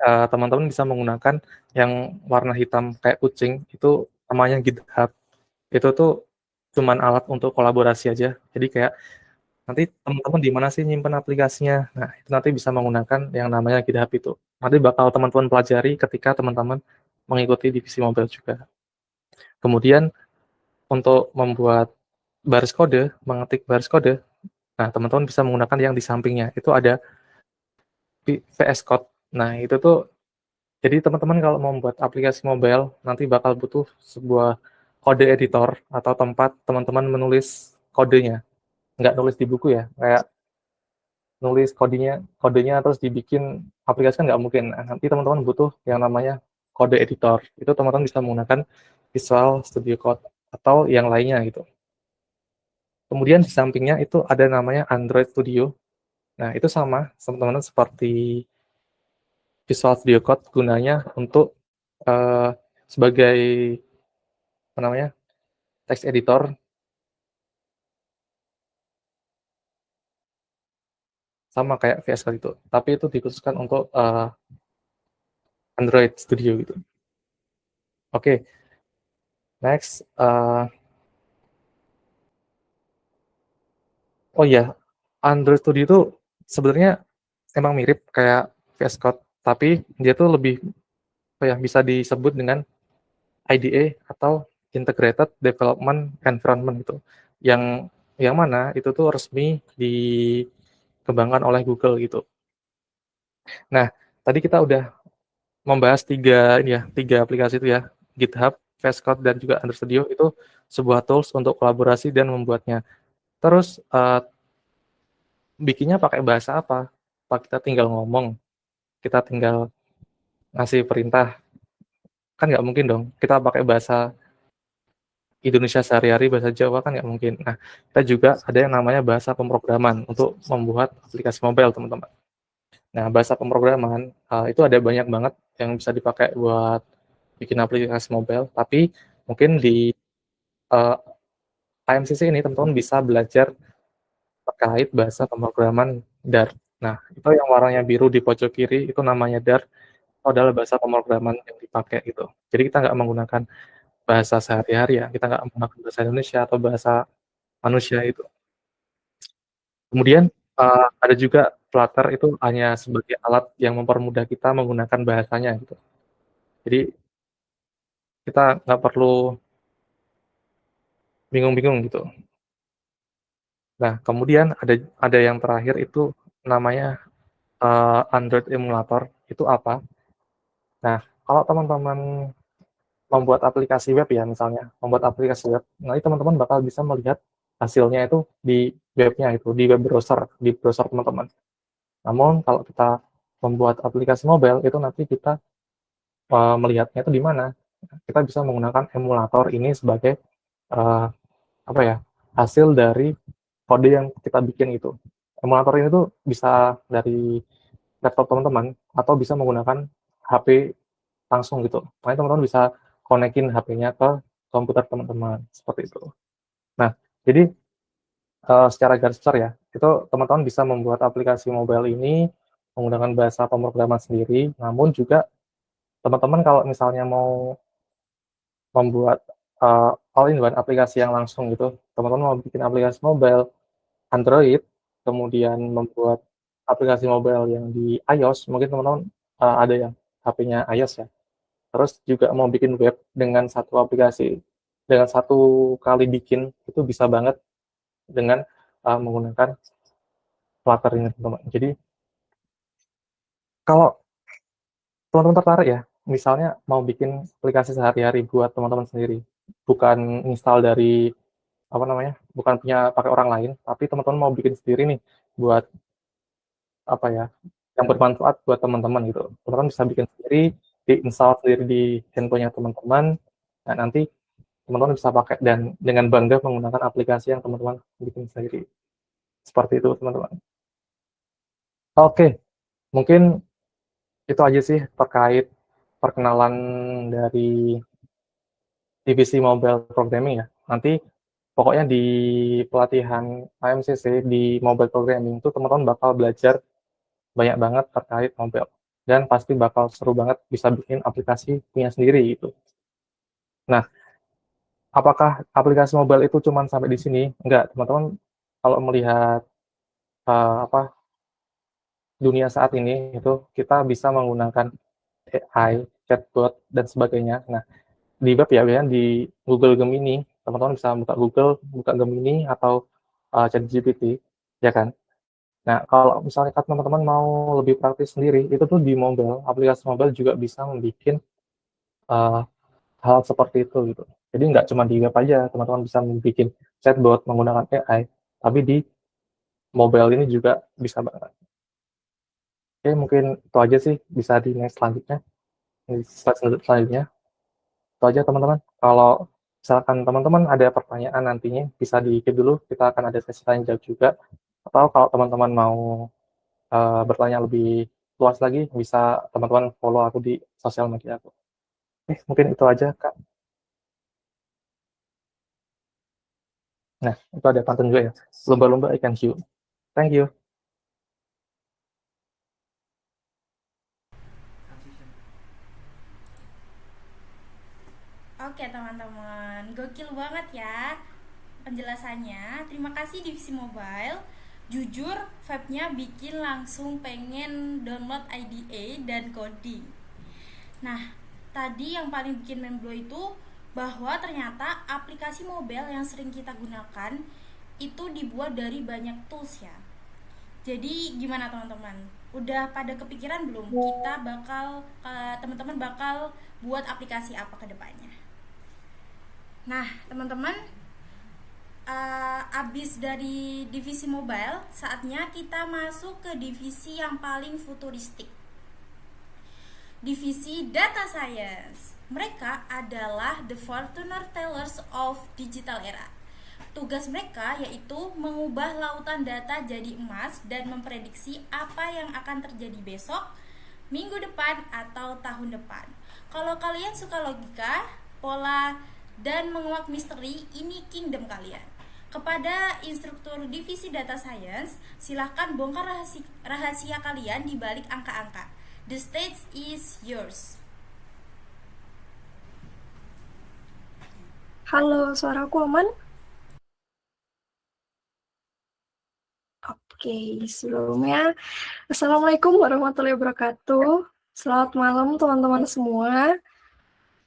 teman-teman bisa menggunakan yang warna hitam kayak kucing, itu namanya GitHub. Itu tuh cuman alat untuk kolaborasi aja. Jadi kayak nanti teman-teman di mana sih nyimpen aplikasinya. Nah, itu nanti bisa menggunakan yang namanya GitHub itu. Nanti bakal teman-teman pelajari ketika teman-teman mengikuti divisi mobile juga. Kemudian untuk membuat baris kode, mengetik baris kode, nah teman-teman bisa menggunakan yang di sampingnya. Itu ada VS Code. Nah, itu tuh jadi teman-teman kalau mau membuat aplikasi mobile nanti bakal butuh sebuah kode editor atau tempat teman-teman menulis kodenya. Nggak nulis di buku ya, kayak nulis kodenya terus dibikin aplikasi kan nggak mungkin. Nah, nanti teman-teman butuh yang namanya kode editor. Itu teman-teman bisa menggunakan Visual Studio Code atau yang lainnya gitu. Kemudian di sampingnya itu ada namanya Android Studio. Nah, itu sama teman-teman seperti Visual Studio Code, gunanya untuk sebagai apa namanya, text editor, sama kayak VS Code itu, tapi itu dikhususkan untuk Android Studio gitu. Oke, next. Oh iya, Android Studio itu sebenarnya emang mirip kayak VS Code, tapi dia tuh lebih bisa disebut dengan IDE atau Integrated Development Environment gitu. Yang mana itu tuh resmi dikembangkan oleh Google gitu. Nah, tadi kita udah membahas tiga aplikasi itu ya, GitHub, VS Code, dan juga Android Studio. Itu sebuah tools untuk kolaborasi dan membuatnya. Terus bikinnya pakai bahasa apa? Kita tinggal ngomong, kita tinggal ngasih perintah, kan nggak mungkin dong kita pakai bahasa Indonesia sehari-hari, bahasa Jawa kan nggak mungkin. Nah, kita juga ada yang namanya bahasa pemrograman untuk membuat aplikasi mobile, teman-teman. Nah, bahasa pemrograman itu ada banyak banget yang bisa dipakai buat bikin aplikasi mobile, tapi mungkin di AMCC ini teman-teman bisa belajar terkait bahasa pemrograman Dart. Nah, itu yang warnanya biru di pojok kiri, itu namanya Dart, itu adalah bahasa pemrograman yang dipakai gitu. Jadi kita nggak menggunakan bahasa sehari-hari ya, kita nggak menggunakan bahasa Indonesia atau bahasa manusia itu. Kemudian ada juga Flutter, itu hanya sebagai alat yang mempermudah kita menggunakan bahasanya gitu. Jadi kita nggak perlu bingung-bingung gitu. Nah, kemudian ada yang terakhir itu namanya Android Emulator. Itu apa? Nah, kalau teman-teman membuat aplikasi web ya, misalnya membuat aplikasi web, nanti teman-teman bakal bisa melihat hasilnya itu di webnya itu, di web browser, di browser teman-teman. Namun kalau kita membuat aplikasi mobile itu nanti kita melihatnya itu di mana? Kita bisa menggunakan emulator ini sebagai hasil dari kode yang kita bikin itu. Emulator ini tuh bisa dari laptop teman-teman atau bisa menggunakan HP langsung gitu. Makanya teman-teman bisa konekin HP-nya ke komputer teman-teman seperti itu. Nah, jadi secara garis besar ya, itu teman-teman bisa membuat aplikasi mobile ini menggunakan bahasa pemrograman sendiri, namun juga teman-teman kalau misalnya mau membuat all-in-one aplikasi yang langsung gitu, teman-teman mau bikin aplikasi mobile Android, kemudian membuat aplikasi mobile yang di iOS, mungkin teman-teman ada yang HP-nya iOS ya, terus juga mau bikin web dengan satu aplikasi, dengan satu kali bikin, itu bisa banget dengan menggunakan Flutter ini, teman-teman. Jadi, kalau teman-teman tertarik ya, misalnya mau bikin aplikasi sehari-hari buat teman-teman sendiri, bukan install dari bukan punya pakai orang lain, tapi teman-teman mau bikin sendiri nih buat yang bermanfaat buat teman-teman gitu. Teman-teman bisa bikin sendiri, di-install sendiri di handphonenya teman-teman. Nah, nanti teman-teman bisa pakai dan dengan bangga menggunakan aplikasi yang teman-teman bikin sendiri. Seperti itu, teman-teman. Oke, mungkin itu aja sih terkait perkenalan dari divisi mobile programming ya. Nanti pokoknya di pelatihan AMCC di mobile programming itu teman-teman bakal belajar banyak banget terkait mobile dan pasti bakal seru banget bisa bikin aplikasi punya sendiri gitu. Nah, apakah aplikasi mobile itu cuma sampai di sini? Enggak, teman-teman kalau melihat apa dunia saat ini itu kita bisa menggunakan AI, chatbot dan sebagainya. Nah, di web ya, di Google Gemini, teman-teman bisa buka Google, buka Gemini atau ChatGPT, ya kan? Nah, kalau misalnya teman-teman mau lebih praktis sendiri, itu tuh di mobile, aplikasi mobile juga bisa membuat hal seperti itu gitu. Jadi nggak cuma di web aja, teman-teman bisa membuat chatbot menggunakan AI, tapi di mobile ini juga bisa banget. Oke, mungkin itu aja sih, bisa di next selanjutnya, di slide selanjutnya. Itu aja teman-teman. Kalau misalkan teman-teman ada pertanyaan nantinya, bisa di-keep dulu, kita akan ada sesi tanya jawab juga. Atau kalau teman-teman mau bertanya lebih luas lagi, bisa teman-teman follow aku di sosial media aku. Mungkin itu aja, Kak. Nah, itu ada pantun juga ya. Lumba-lumba ikan hiu. Thank you. Oke teman-teman, gokil banget ya penjelasannya. Terima kasih Divisi Mobile. Jujur, vibe-nya bikin langsung pengen download IDE dan coding. Nah, tadi yang paling bikin mind-blow itu bahwa ternyata aplikasi mobile yang sering kita gunakan itu dibuat dari banyak tools ya. Jadi gimana teman-teman? Udah pada kepikiran belum kita bakal teman-teman bakal buat aplikasi apa ke depannya? Nah, teman-teman, abis dari divisi mobile, saatnya kita masuk ke divisi yang paling futuristik. Divisi Data Science. Mereka adalah the fortuner tellers of digital era. Tugas mereka yaitu mengubah lautan data jadi emas dan memprediksi apa yang akan terjadi besok, minggu depan, atau tahun depan. Kalau kalian suka logika, pola, dan menguak misteri, ini kingdom kalian. Kepada instruktur divisi data science, silahkan bongkar rahasia kalian di balik angka-angka. The stage is yours. Halo, suaraku aman? Oke, sebelumnya Assalamualaikum warahmatullahi wabarakatuh. Selamat malam teman-teman semua.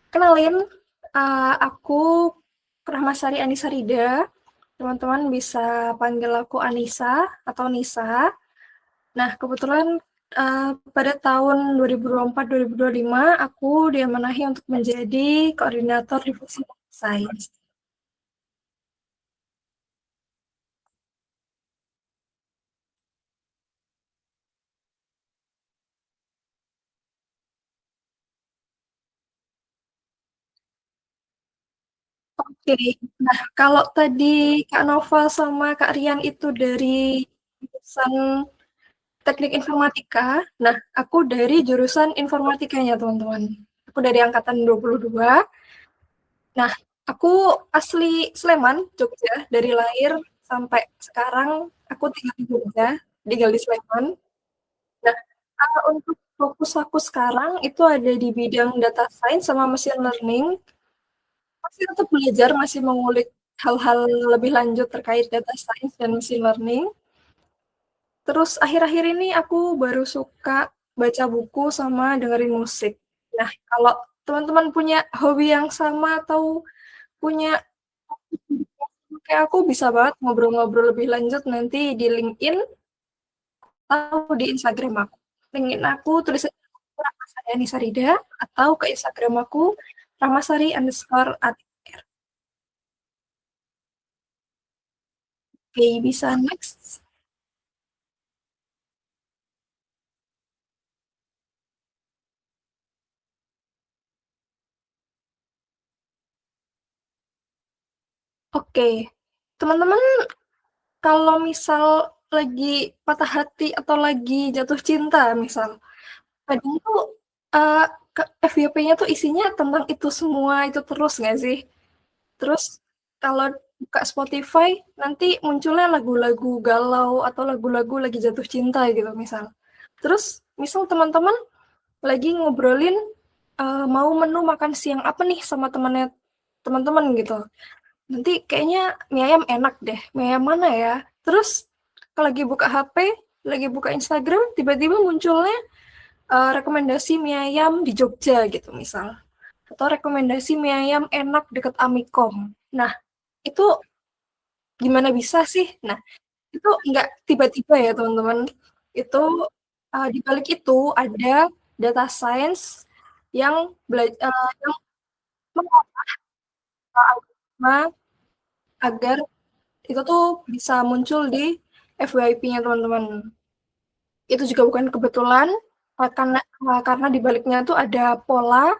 Kenalin, aku Rahmasari Anissa Rida. Teman-teman bisa panggil aku Anissa atau Nisa. Nah, kebetulan pada tahun 2024-2025 aku diamanahi untuk menjadi koordinator divisi sains. Oke, nah kalau tadi Kak Nova sama Kak Rian itu dari jurusan Teknik Informatika, nah aku dari jurusan Informatikanya teman-teman. Aku dari angkatan 22. Nah, aku asli Sleman, Jogja, dari lahir sampai sekarang aku tinggal di Jogja, tinggal di Sleman. Nah, untuk fokus aku sekarang itu ada di bidang data science sama machine learning. Masih tetap belajar, masih mengulik hal-hal lebih lanjut terkait data science dan machine learning. Terus akhir-akhir ini aku baru suka baca buku sama dengerin musik. Nah, kalau teman-teman punya hobi yang sama atau punya kayak aku, bisa banget ngobrol-ngobrol lebih lanjut nanti di LinkedIn atau di Instagram aku. LinkedIn aku tulis Rahmasari Anissa Rida atau ke Instagram aku Rahmasari_ATR. Oke, bisa next. Oke, teman-teman kalau misal lagi patah hati atau lagi jatuh cinta misal, kadang tuh FYP-nya tuh isinya tentang itu semua, itu terus nggak sih? Terus kalau buka Spotify, nanti munculnya lagu-lagu galau atau lagu-lagu lagi jatuh cinta gitu misal. Terus misal teman-teman lagi ngobrolin mau menu makan siang apa nih sama teman-teman gitu. Nanti kayaknya mie ayam enak deh, mie ayam mana ya? Terus kalau lagi buka HP, lagi buka Instagram, tiba-tiba munculnya rekomendasi mie ayam di Jogja gitu misal. Atau rekomendasi mie ayam enak deket Amikom. Nah, itu gimana bisa sih? Nah, itu nggak tiba-tiba ya teman-teman. Itu di balik itu ada data science yang yang mengolah algoritma agar itu tuh bisa muncul di FYP-nya teman-teman. Itu juga bukan kebetulan karena di baliknya tuh ada pola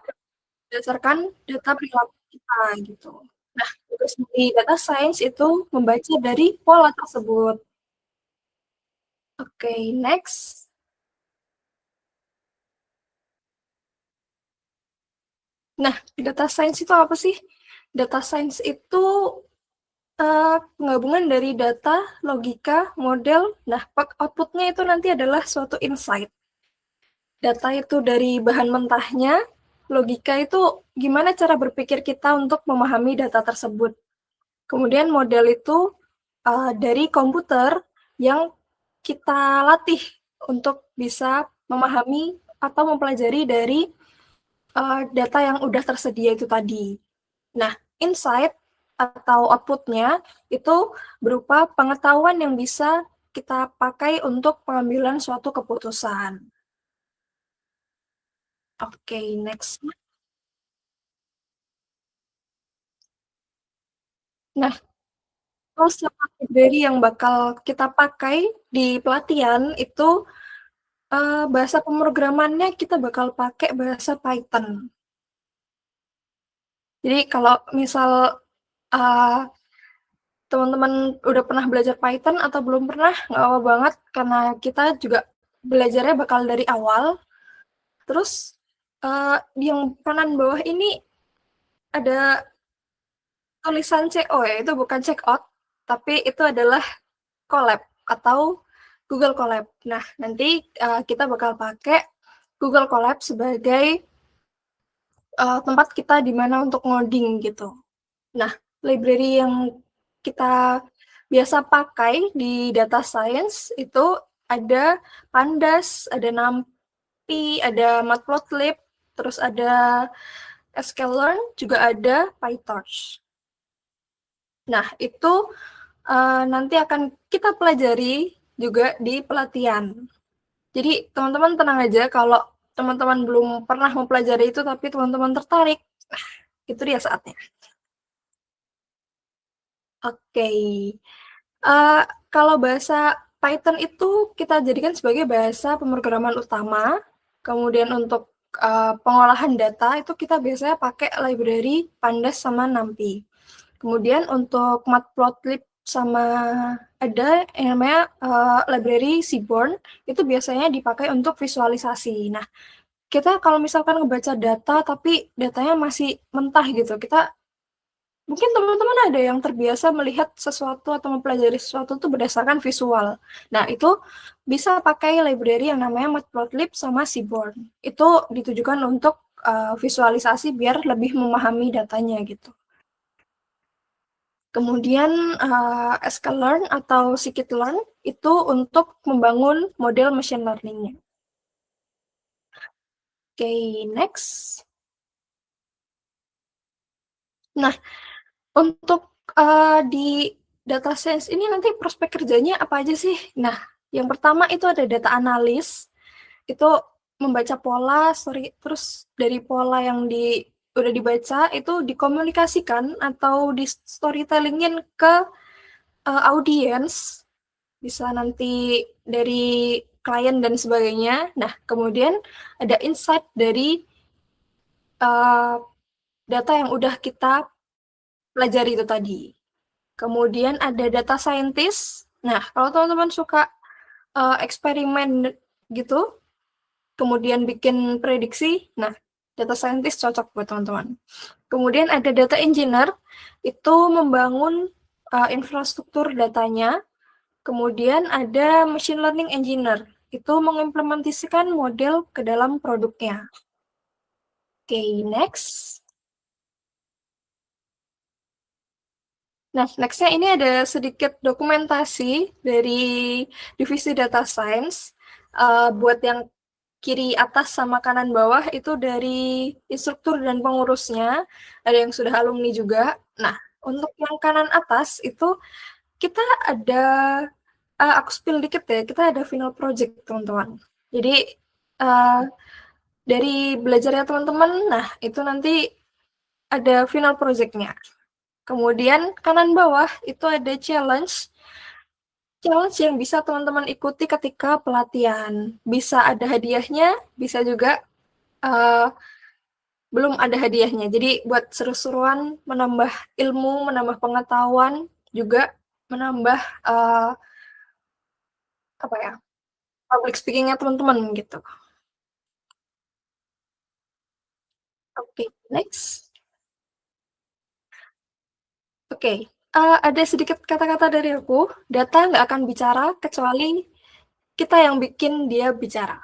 berdasarkan data perilaku kita gitu. Nah, tugas dari data science itu membaca dari pola tersebut. Oke, next. Nah, data science itu apa sih? Data science itu penggabungan dari data, logika, model. Nah, outputnya itu nanti adalah suatu insight. Data itu dari bahan mentahnya, logika itu gimana cara berpikir kita untuk memahami data tersebut. Kemudian model itu dari komputer yang kita latih untuk bisa memahami atau mempelajari dari data yang udah tersedia itu tadi. Nah, insight atau outputnya itu berupa pengetahuan yang bisa kita pakai untuk pengambilan suatu keputusan. Oke, next. Nah, terus library yang bakal kita pakai di pelatihan itu bahasa pemrogramannya kita bakal pakai bahasa Python. Jadi kalau misal teman-teman udah pernah belajar Python atau belum pernah, nggak apa banget, karena kita juga belajarnya bakal dari awal. Terus di yang kanan bawah ini ada tulisan CO ya, itu bukan check out, tapi itu adalah Colab atau Google Colab. Nah, nanti kita bakal pakai Google Colab sebagai tempat kita di mana untuk ngoding gitu. Nah, library yang kita biasa pakai di data science itu ada Pandas, ada NumPy, ada Matplotlib, terus ada sklearn, juga ada PyTorch. Nah, itu nanti akan kita pelajari juga di pelatihan. Jadi, teman-teman tenang aja kalau teman-teman belum pernah mempelajari itu, tapi teman-teman tertarik, itu dia saatnya. Oke. Kalau bahasa Python itu kita jadikan sebagai bahasa pemrograman utama. Kemudian untuk pengolahan data itu kita biasanya pakai library Pandas sama NumPy. Kemudian untuk Matplotlib sama ada yang namanya library Seaborn, itu biasanya dipakai untuk visualisasi. Nah, kita kalau misalkan ngebaca data tapi datanya masih mentah gitu, mungkin teman-teman ada yang terbiasa melihat sesuatu atau mempelajari sesuatu itu berdasarkan visual. Nah, itu bisa pakai library yang namanya Matplotlib sama Seaborn. Itu ditujukan untuk visualisasi biar lebih memahami datanya gitu. Kemudian sklearn atau scikit-learn itu untuk membangun model machine learning-nya. Oke, next. Nah, untuk di data science ini nanti prospek kerjanya apa aja sih? Nah, yang pertama itu ada data analis. Itu membaca pola, terus dari pola yang udah dibaca itu dikomunikasikan atau di storytellingin ke audiens, bisa nanti dari klien dan sebagainya. Nah, kemudian ada insight dari data yang udah kita pelajari itu tadi. Kemudian ada data scientist. Nah, kalau teman-teman suka eksperimen gitu, kemudian bikin prediksi, nah, data scientist cocok buat teman-teman. Kemudian ada data engineer, itu membangun infrastruktur datanya. Kemudian ada machine learning engineer, itu mengimplementasikan model ke dalam produknya. Oke, next. Nah, nextnya ini ada sedikit dokumentasi dari divisi data science. Buat yang kiri atas sama kanan bawah itu dari instruktur dan pengurusnya, ada yang sudah alumni juga. Nah, untuk yang kanan atas itu kita ada, aku spill dikit ya, kita ada final project teman-teman. Jadi dari belajarnya teman-teman, nah itu nanti ada final project-nya. Kemudian kanan bawah itu ada challenge yang bisa teman-teman ikuti ketika pelatihan. Bisa ada hadiahnya, bisa juga belum ada hadiahnya. Jadi buat seru-seruan, menambah ilmu, menambah pengetahuan, juga menambah apa ya, public speaking-nya teman-teman gitu. Oke, next. Oke, ada sedikit kata-kata dari aku. Data nggak akan bicara kecuali kita yang bikin dia bicara.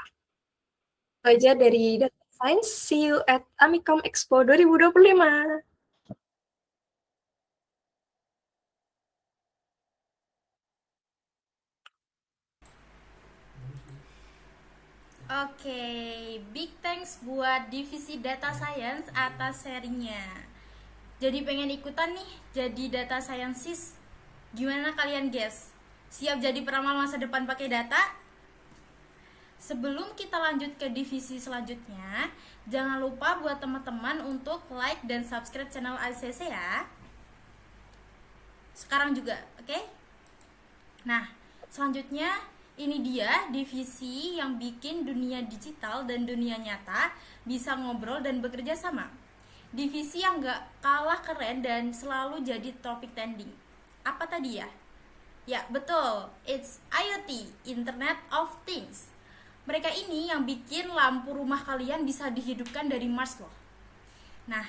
Itu aja dari Data Science. See you at Amicom Expo 2025. Oke, big thanks buat divisi data science atas sharingnya. Jadi pengen ikutan nih jadi data scientist? Gimana kalian guys? Siap jadi peramal masa depan pakai data? Sebelum kita lanjut ke divisi selanjutnya, jangan lupa buat teman-teman untuk like dan subscribe channel ACC ya. Sekarang juga, oke? Nah, selanjutnya ini dia divisi yang bikin dunia digital dan dunia nyata bisa ngobrol dan bekerja sama. Divisi yang gak kalah keren dan selalu jadi topik trending. Apa tadi ya? Ya, betul. It's IoT, Internet of Things. Mereka ini yang bikin lampu rumah kalian bisa dihidupkan dari Mars loh. Nah,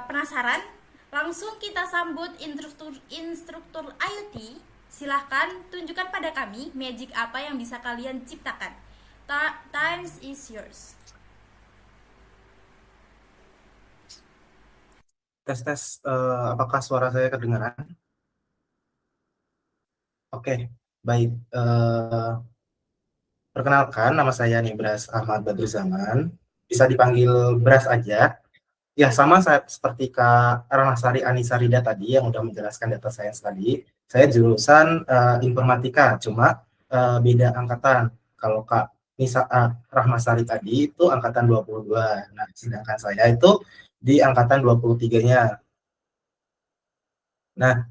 penasaran? Langsung kita sambut instruktur IoT. Silahkan tunjukkan pada kami magic apa yang bisa kalian ciptakan. Times is yours. Tes, apakah suara saya kedengaran? Oke, baik. Perkenalkan, nama saya Nibras Ahmad Badruzaman. Bisa dipanggil Bras aja. Ya, sama saya seperti Kak Rahmasari Anisarida tadi yang udah menjelaskan data science tadi. Saya jurusan informatika, cuma beda angkatan. Kalau Kak Rahmasari tadi itu angkatan 22. Nah, sedangkan saya itu di angkatan 23-nya. Nah,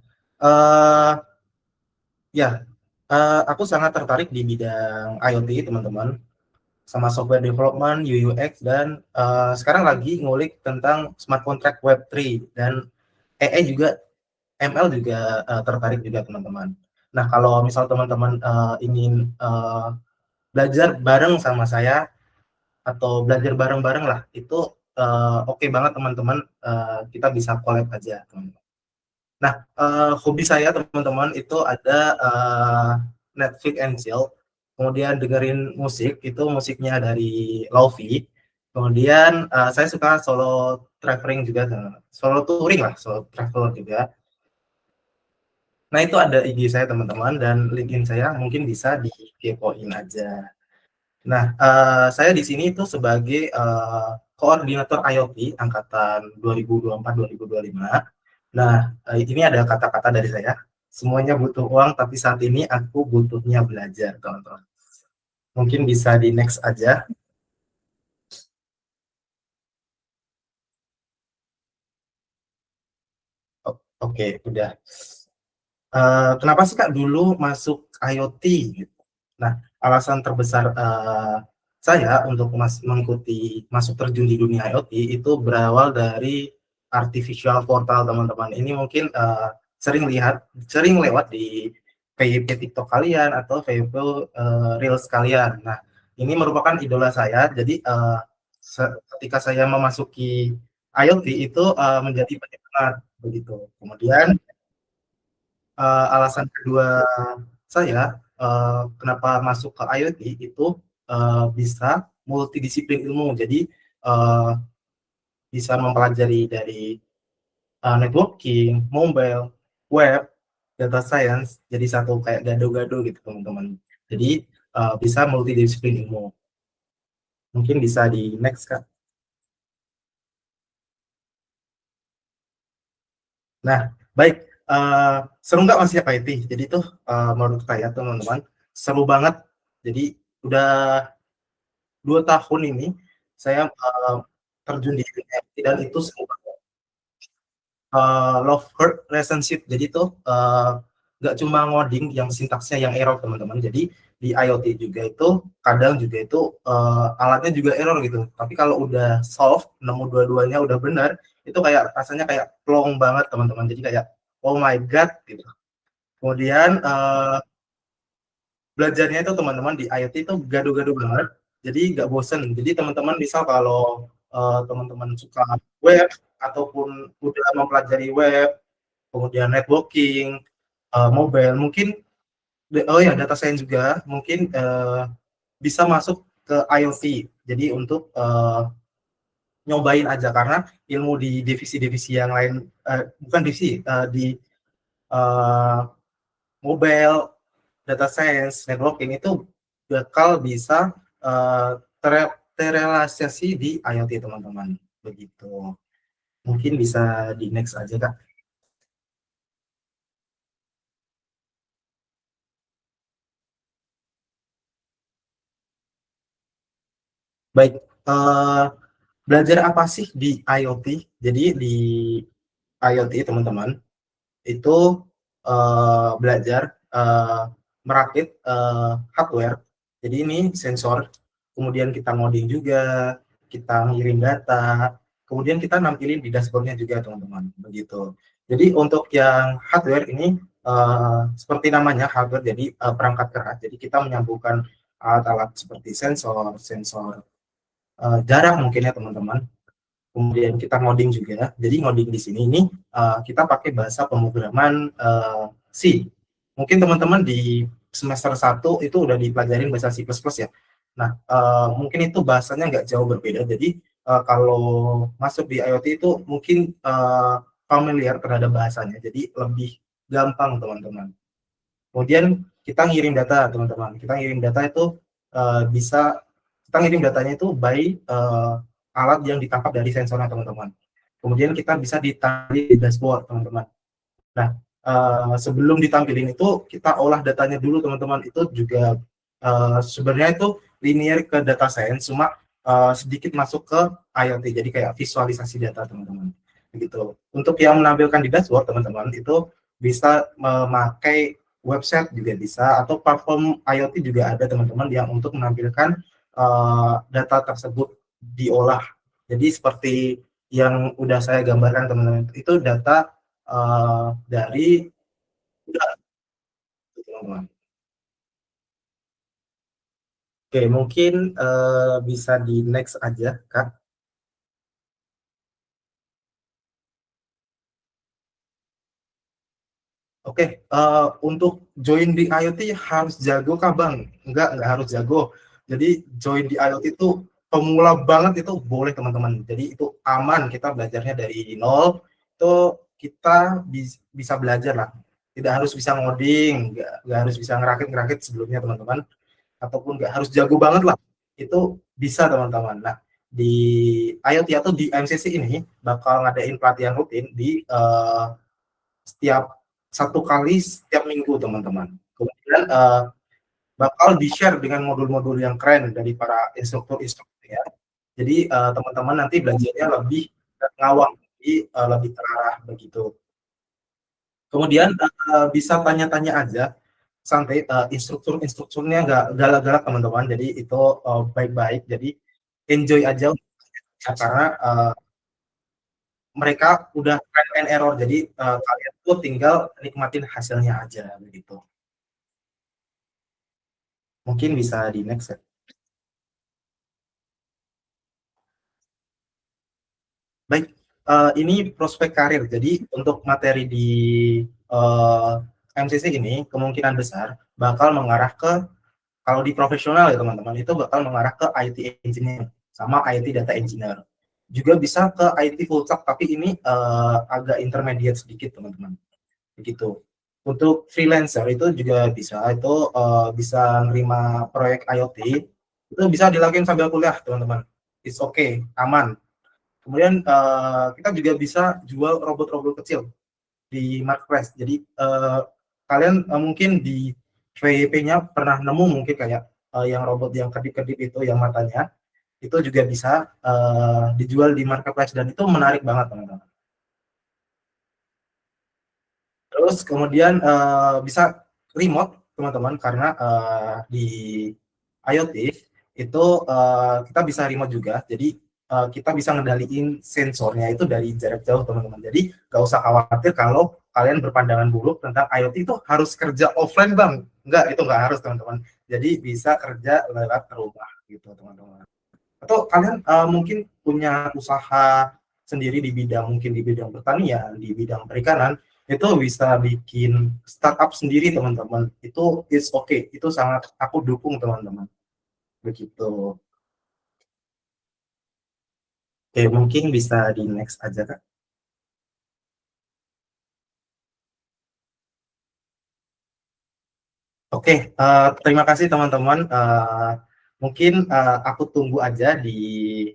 aku sangat tertarik di bidang IoT, teman-teman, sama software development, UX, dan sekarang lagi ngulik tentang smart contract Web3 dan AI juga, ML juga tertarik juga, teman-teman. Nah, kalau misal teman-teman ingin belajar bareng sama saya atau belajar bareng-bareng lah, itu oke banget, teman-teman. Kita bisa collab aja, teman-teman. Nah, hobi saya, teman-teman, itu ada Netflix and chill, kemudian dengerin musik, itu musiknya dari Lofi. Kemudian saya suka solo traveling juga, solo touring lah, solo travel juga. Nah, itu ada IG saya, teman-teman, dan LinkedIn saya mungkin bisa dikepoin aja. Nah, saya di sini itu sebagai koordinator IoT angkatan 2024-2025. Nah, ini ada kata-kata dari saya. Semuanya butuh uang, tapi saat ini aku butuhnya belajar, teman-teman. Mungkin bisa di next aja. Oke, udah. Kenapa sih Kak dulu masuk IoT? Nah, alasan terbesar saya untuk masuk terjun di dunia IoT itu berawal dari artificial portal, teman-teman. Ini mungkin sering lewat di FYP TikTok kalian atau FYP Reels kalian. Nah, ini merupakan idola saya. Jadi ketika saya memasuki IoT itu menjadi penyemangat begitu. Kemudian alasan kedua saya kenapa masuk ke IoT itu bisa multidisiplin ilmu. Jadi bisa mempelajari dari networking, mobile, web, data science, jadi satu kayak gado-gado gitu teman-teman. Jadi bisa multidisiplin ilmu. Mungkin bisa di next Kak. Nah, baik. Seru nggak Mas ya IT? Jadi tuh menurut saya teman-teman seru banget. Jadi udah 2 tahun ini saya terjun di dunia IT dan itu seru banget. Love hate relationship. Jadi tuh nggak cuma ngoding yang sintaksnya yang error teman-teman. Jadi di IoT juga itu kadang juga itu alatnya juga error gitu. Tapi kalau udah solve, nemu dua-duanya udah benar, itu kayak rasanya kayak plong banget teman-teman. Jadi kayak oh my god gitu. Kemudian belajarnya itu teman-teman di IoT itu gaduh-gaduh banget. Jadi nggak bosen. Jadi teman-teman misal kalau teman-teman suka web ataupun udah mempelajari web, kemudian networking, mobile, mungkin oh ya data science juga mungkin bisa masuk ke IoT. Jadi untuk nyobain aja karena ilmu di divisi-divisi yang lain bukan divisi di mobile, data science, networking itu bakal bisa terrealisasi di IoT teman-teman. Begitu. Mungkin bisa di next aja Kak. Baik, belajar apa sih di IoT? Jadi di IoT teman-teman itu belajar merakit hardware. Jadi ini sensor, kemudian kita ngoding juga, kita ngirim data, kemudian kita nampilin di dashboardnya juga teman-teman. Begitu. Jadi untuk yang hardware ini seperti namanya hardware, jadi perangkat keras. Jadi kita menyambungkan alat-alat seperti sensor, jarak mungkin ya teman-teman. Kemudian kita ngoding juga. Jadi ngoding di sini ini kita pakai bahasa pemrograman C. Mungkin teman-teman di semester 1 itu udah dipelajarin bahasa C++ ya. Nah, mungkin itu bahasanya nggak jauh berbeda. Jadi kalau masuk di IoT itu mungkin familiar terhadap bahasanya. Jadi lebih gampang teman-teman. Kemudian kita ngirim data teman-teman. Kita ngirim data itu bisa kita ngirim datanya itu by alat yang ditangkap dari sensornya teman-teman. Kemudian kita bisa ditampilkan di dashboard teman-teman. Nah, sebelum ditampilin itu kita olah datanya dulu teman-teman. Itu juga sebenarnya itu linear ke data science, cuma sedikit masuk ke IoT. Jadi kayak visualisasi data teman-teman. Begitu. Untuk yang menampilkan di dashboard teman-teman itu bisa memakai website juga bisa, atau platform IoT juga ada teman-teman yang untuk menampilkan data tersebut diolah. Jadi seperti yang udah saya gambarkan teman-teman, itu data dari teman-teman. Oke, mungkin bisa di next aja Kak. Oke, untuk join di IoT harus jago kah Bang? Enggak harus jago. Jadi join di IoT itu pemula banget itu boleh teman-teman. Jadi itu aman, kita belajarnya dari nol. Itu kita bisa belajar lah. Tidak harus bisa ngoding, nggak harus bisa ngerakit sebelumnya teman-teman. Ataupun nggak harus jago banget lah. Itu bisa teman-teman. Nah, di IoT atau di MCC ini bakal ngadain pelatihan rutin di satu kali setiap minggu teman-teman. Kemudian bakal di-share dengan modul-modul yang keren dari para instruktur-instruktur ya. Jadi teman-teman nanti belajarnya lebih ngawang, lebih terarah begitu. Kemudian bisa tanya-tanya aja, santai, instrukturnya nggak galak-galak teman-teman. Jadi itu baik-baik. Jadi enjoy aja karena mereka udah trial and error, jadi kalian tuh tinggal nikmatin hasilnya aja begitu. Mungkin bisa di next ya. Baik, ini prospek karir. Jadi untuk materi di MCC ini kemungkinan besar bakal mengarah ke, kalau di profesional ya teman-teman, itu bakal mengarah ke IT engineer sama IT data engineer. Juga bisa ke IT full stack, tapi ini agak intermediate sedikit teman-teman. Begitu. Untuk freelancer itu juga bisa, itu bisa nerima proyek IoT, itu bisa dilakukan sambil kuliah teman-teman. It's okay, aman. Kemudian kita juga bisa jual robot-robot kecil di marketplace. Jadi kalian mungkin di VP-nya pernah nemu mungkin kayak yang robot yang kedip-kedip itu, yang matanya, itu juga bisa dijual di marketplace, dan itu menarik banget teman-teman. Terus kemudian bisa remote teman-teman, karena di IoT itu kita bisa remote juga. Jadi kita bisa ngendaliin sensornya itu dari jarak jauh teman-teman. Jadi nggak usah khawatir kalau kalian berpandangan buruk tentang IoT itu harus kerja offline bang. Enggak, itu nggak harus teman-teman. Jadi bisa kerja lewat rumah gitu teman-teman. Atau kalian mungkin punya usaha sendiri di bidang, mungkin di bidang pertanian, di bidang perikanan, itu bisa bikin startup sendiri teman-teman. Itu it's okay, itu sangat aku dukung teman-teman. Begitu. Oke, mungkin bisa di next aja Kak. Oke, terima kasih teman-teman. Mungkin aku tunggu aja di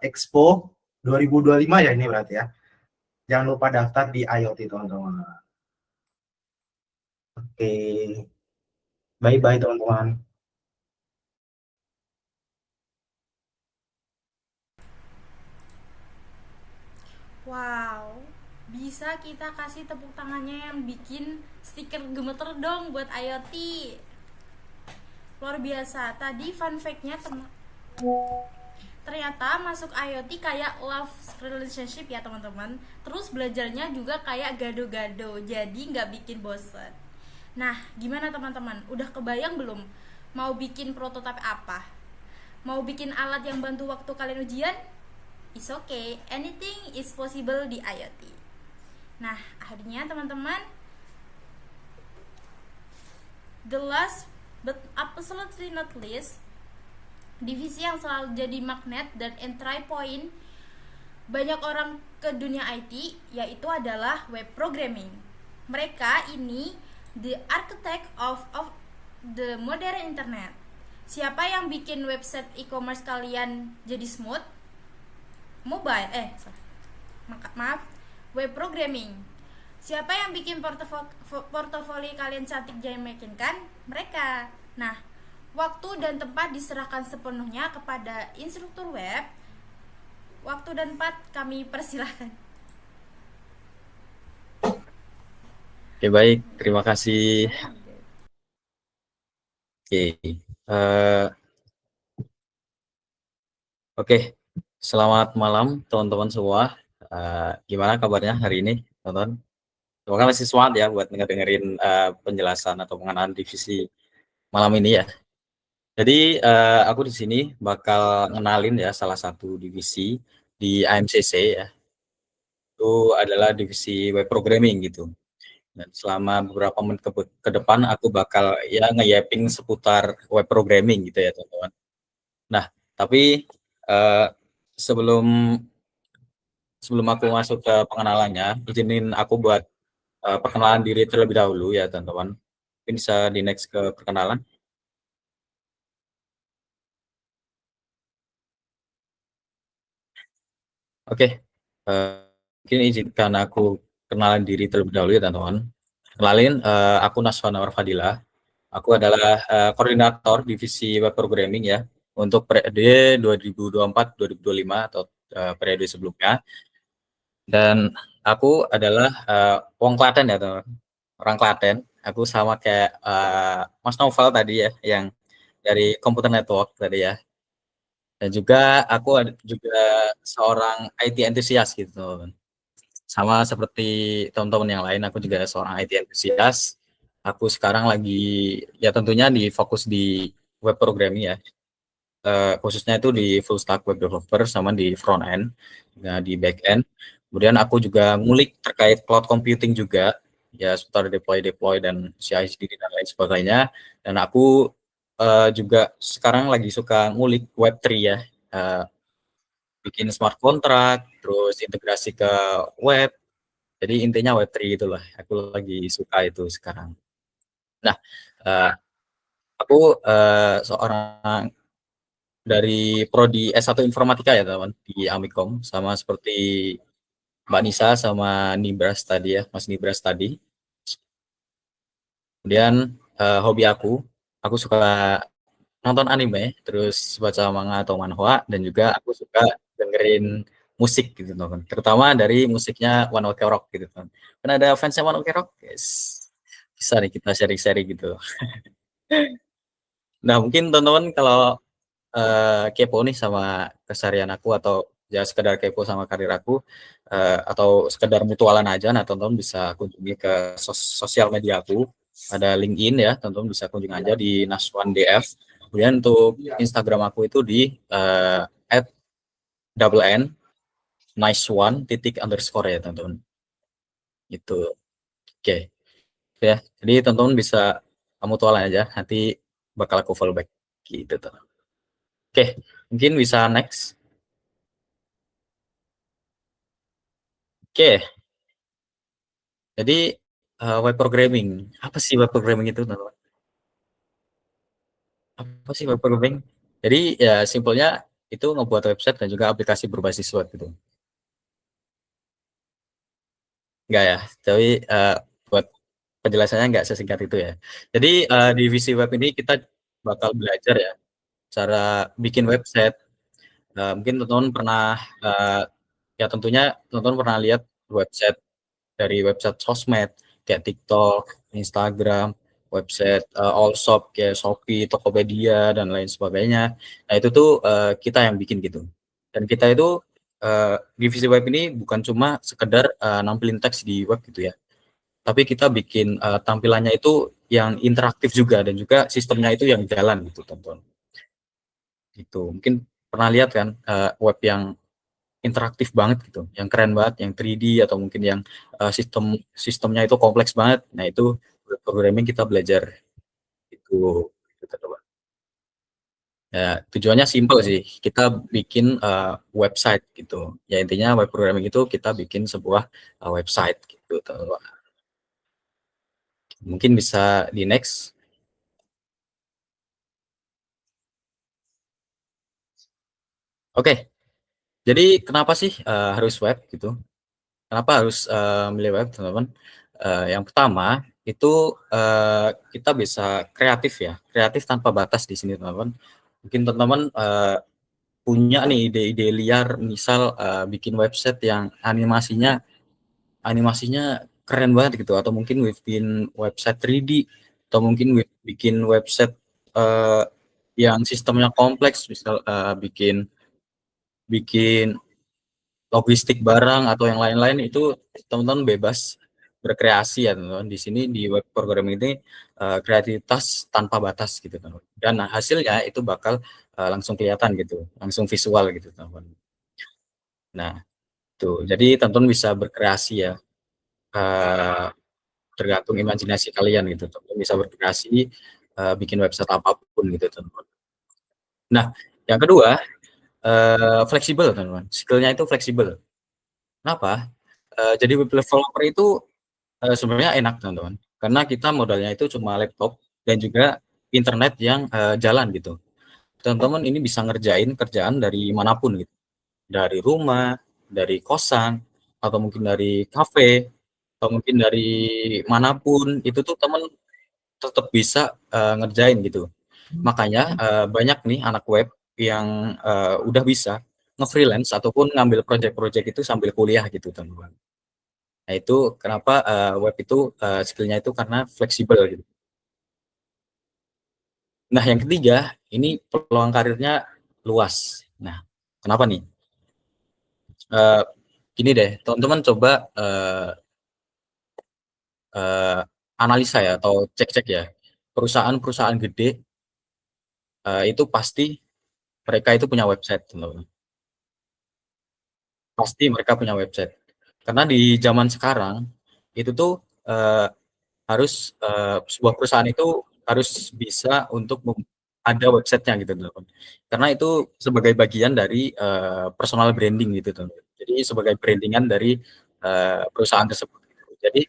Expo 2025 ya ini berarti ya. Jangan lupa daftar di IoT teman-teman. Oke, bye-bye teman-teman. Wow, bisa kita kasih tepuk tangannya yang bikin stiker gemeter dong buat IoT. Luar biasa. Tadi fun fact-nya ternyata masuk IoT kayak love relationship ya teman-teman. Terus belajarnya juga kayak gado-gado, jadi nggak bikin bosen. Nah, gimana teman-teman? Udah kebayang belum? Mau bikin prototipe apa? Mau bikin alat yang bantu waktu kalian ujian? It's okay, anything is possible di IoT. Nah, akhirnya teman-teman, the last but absolutely not least, divisi yang selalu jadi magnet dan entry point banyak orang ke dunia IT, yaitu adalah web programming. Mereka ini the architect of the modern internet. Siapa yang bikin website e-commerce kalian jadi smooth? Mobile, web programming. Siapa yang bikin portofolio kalian cantik jadi meyakinkan? Mereka. Nah, waktu dan tempat diserahkan sepenuhnya kepada instruktur web. Waktu dan tempat kami persilahkan. Oke, baik, terima kasih. Oke, selamat malam teman-teman semua. Gimana kabarnya hari ini, teman-teman? Semoga masih semangat ya buat dengerin penjelasan atau pengenalan divisi malam ini ya. Jadi aku di sini bakal ngenalin ya salah satu divisi di AMCC ya. Itu adalah divisi web programming gitu. Dan selama beberapa menit ke depan aku bakal ya nge-yapping seputar web programming gitu ya teman-teman. Nah, tapi sebelum aku masuk ke pengenalannya, izinin aku buat perkenalan diri terlebih dahulu ya teman-teman. Mungkin bisa di next ke perkenalan. Oke, mungkin izinkan aku kenalan diri terlebih dahulu ya teman-teman. Kenalin, aku Naswan Anwar Fadila. Aku adalah koordinator divisi web programming ya untuk periode 2024-2025 atau periode sebelumnya. Dan aku adalah orang Klaten ya teman-teman. Orang Klaten. Aku sama kayak Mas Novel tadi ya, yang dari Computer Network tadi ya. Dan juga aku juga seorang IT enthusiast gitu teman-teman. Sama seperti teman-teman yang lain, aku juga seorang IT enthusiast. Aku sekarang lagi ya tentunya fokus di web programming ya. Khususnya itu di full stack web developer sama di front end, nah, di back end. Kemudian aku juga ngulik terkait cloud computing juga ya seputar deploy dan CI/CD dan lain sebagainya. Dan aku juga sekarang lagi suka ngulik Web3 ya, bikin smart contract, terus integrasi ke web. Jadi intinya Web3 itulah. Aku lagi suka itu sekarang. Nah, aku seorang dari prodi S1 Informatika ya teman di Amikom, sama seperti Mbak Nisa sama Nibras tadi ya, Mas Nibras tadi. Kemudian hobi aku suka nonton anime, terus baca manga atau manhwa, dan juga aku suka dengerin musik gitu teman, terutama dari musiknya One Ok Rock gitu teman. Kan ada fansnya One Ok Rock, yes. Bisa nih kita sharing-sharing gitu. Nah mungkin teman-teman kalau kepo nih sama keseharian aku, atau ya sekedar kepo sama karir aku, atau sekedar mutualan aja, nah teman-teman bisa kunjungi ke sosial media aku, ada LinkedIn ya, teman-teman bisa kunjungi aja di Naswan DF. Kemudian untuk Instagram aku itu di @n nice1__ ya teman-teman. Itu oke ya. Jadi teman-teman bisa mutualan aja, nanti bakal aku follow back gitu teman. Oke, mungkin bisa next. Oke, jadi web programming. Apa sih web programming itu, teman-teman? Apa sih web programming? Jadi ya simpelnya itu ngebuat website dan juga aplikasi berbasis web gitu. Enggak ya, tapi buat penjelasannya enggak sesingkat itu ya. Jadi di divisi web ini kita bakal belajar ya cara bikin website. Mungkin teman-teman pernah ya tentunya teman-teman pernah lihat website dari website sosmed kayak TikTok, Instagram, website all shop kayak Shopee, Tokopedia dan lain sebagainya. Nah itu tuh kita yang bikin gitu. Dan kita itu divisi web ini bukan cuma sekedar nampilin teks di web gitu ya, tapi kita bikin tampilannya itu yang interaktif juga, dan juga sistemnya itu yang jalan gitu teman-teman. Gitu. Mungkin pernah lihat kan web yang interaktif banget gitu, yang keren banget, yang 3D, atau mungkin yang sistemnya itu kompleks banget. Nah itu web programming kita belajar itu gitu teman. Ya tujuannya simple sih, kita bikin website gitu. Ya intinya web programming itu kita bikin sebuah website gitu teman. Mungkin bisa di next. Oke, jadi kenapa sih harus web gitu? Kenapa harus milih web teman-teman? Yang pertama itu kita bisa kreatif ya, kreatif tanpa batas di sini teman-teman. Mungkin teman-teman punya nih ide-ide liar, misal bikin website yang animasinya keren banget gitu, atau mungkin bikin website 3D, atau mungkin bikin website yang sistemnya kompleks, misal bikin logistik barang atau yang lain-lain. Itu teman-teman bebas berkreasi ya teman-teman. Di sini di web programming ini kreativitas tanpa batas gitu teman-teman. Dan hasilnya itu bakal langsung kelihatan gitu, langsung visual gitu teman-teman. Nah, tuh. Jadi teman-teman bisa berkreasi ya. Tergantung imajinasi kalian gitu. Teman-teman bisa berkreasi bikin website apapun gitu teman-teman. Nah, yang kedua fleksibel teman-teman. Skill-nya itu fleksibel. Kenapa? Jadi web developer itu sebenarnya enak teman-teman, karena kita modalnya itu cuma laptop dan juga internet yang jalan gitu. Teman-teman ini bisa ngerjain kerjaan dari manapun gitu, dari rumah, dari kosan, atau mungkin dari kafe, atau mungkin dari manapun, itu tuh teman tetap bisa ngerjain gitu. Makanya banyak nih anak web yang udah bisa nge-freelance ataupun ngambil project-project itu sambil kuliah gitu teman-teman. Nah itu kenapa web itu skill-nya itu karena fleksibel gitu. Nah yang ketiga, ini peluang karirnya luas. Nah kenapa nih? Gini deh, teman-teman coba analisa ya, atau cek-cek ya, perusahaan-perusahaan gede itu pasti mereka itu punya website teman-teman. Pasti mereka punya website. Karena di zaman sekarang itu tuh harus sebuah perusahaan itu harus bisa untuk ada websitenya gitu teman-teman. Karena itu sebagai bagian dari personal branding gitu teman-teman. Jadi sebagai brandingan dari perusahaan tersebut. Jadi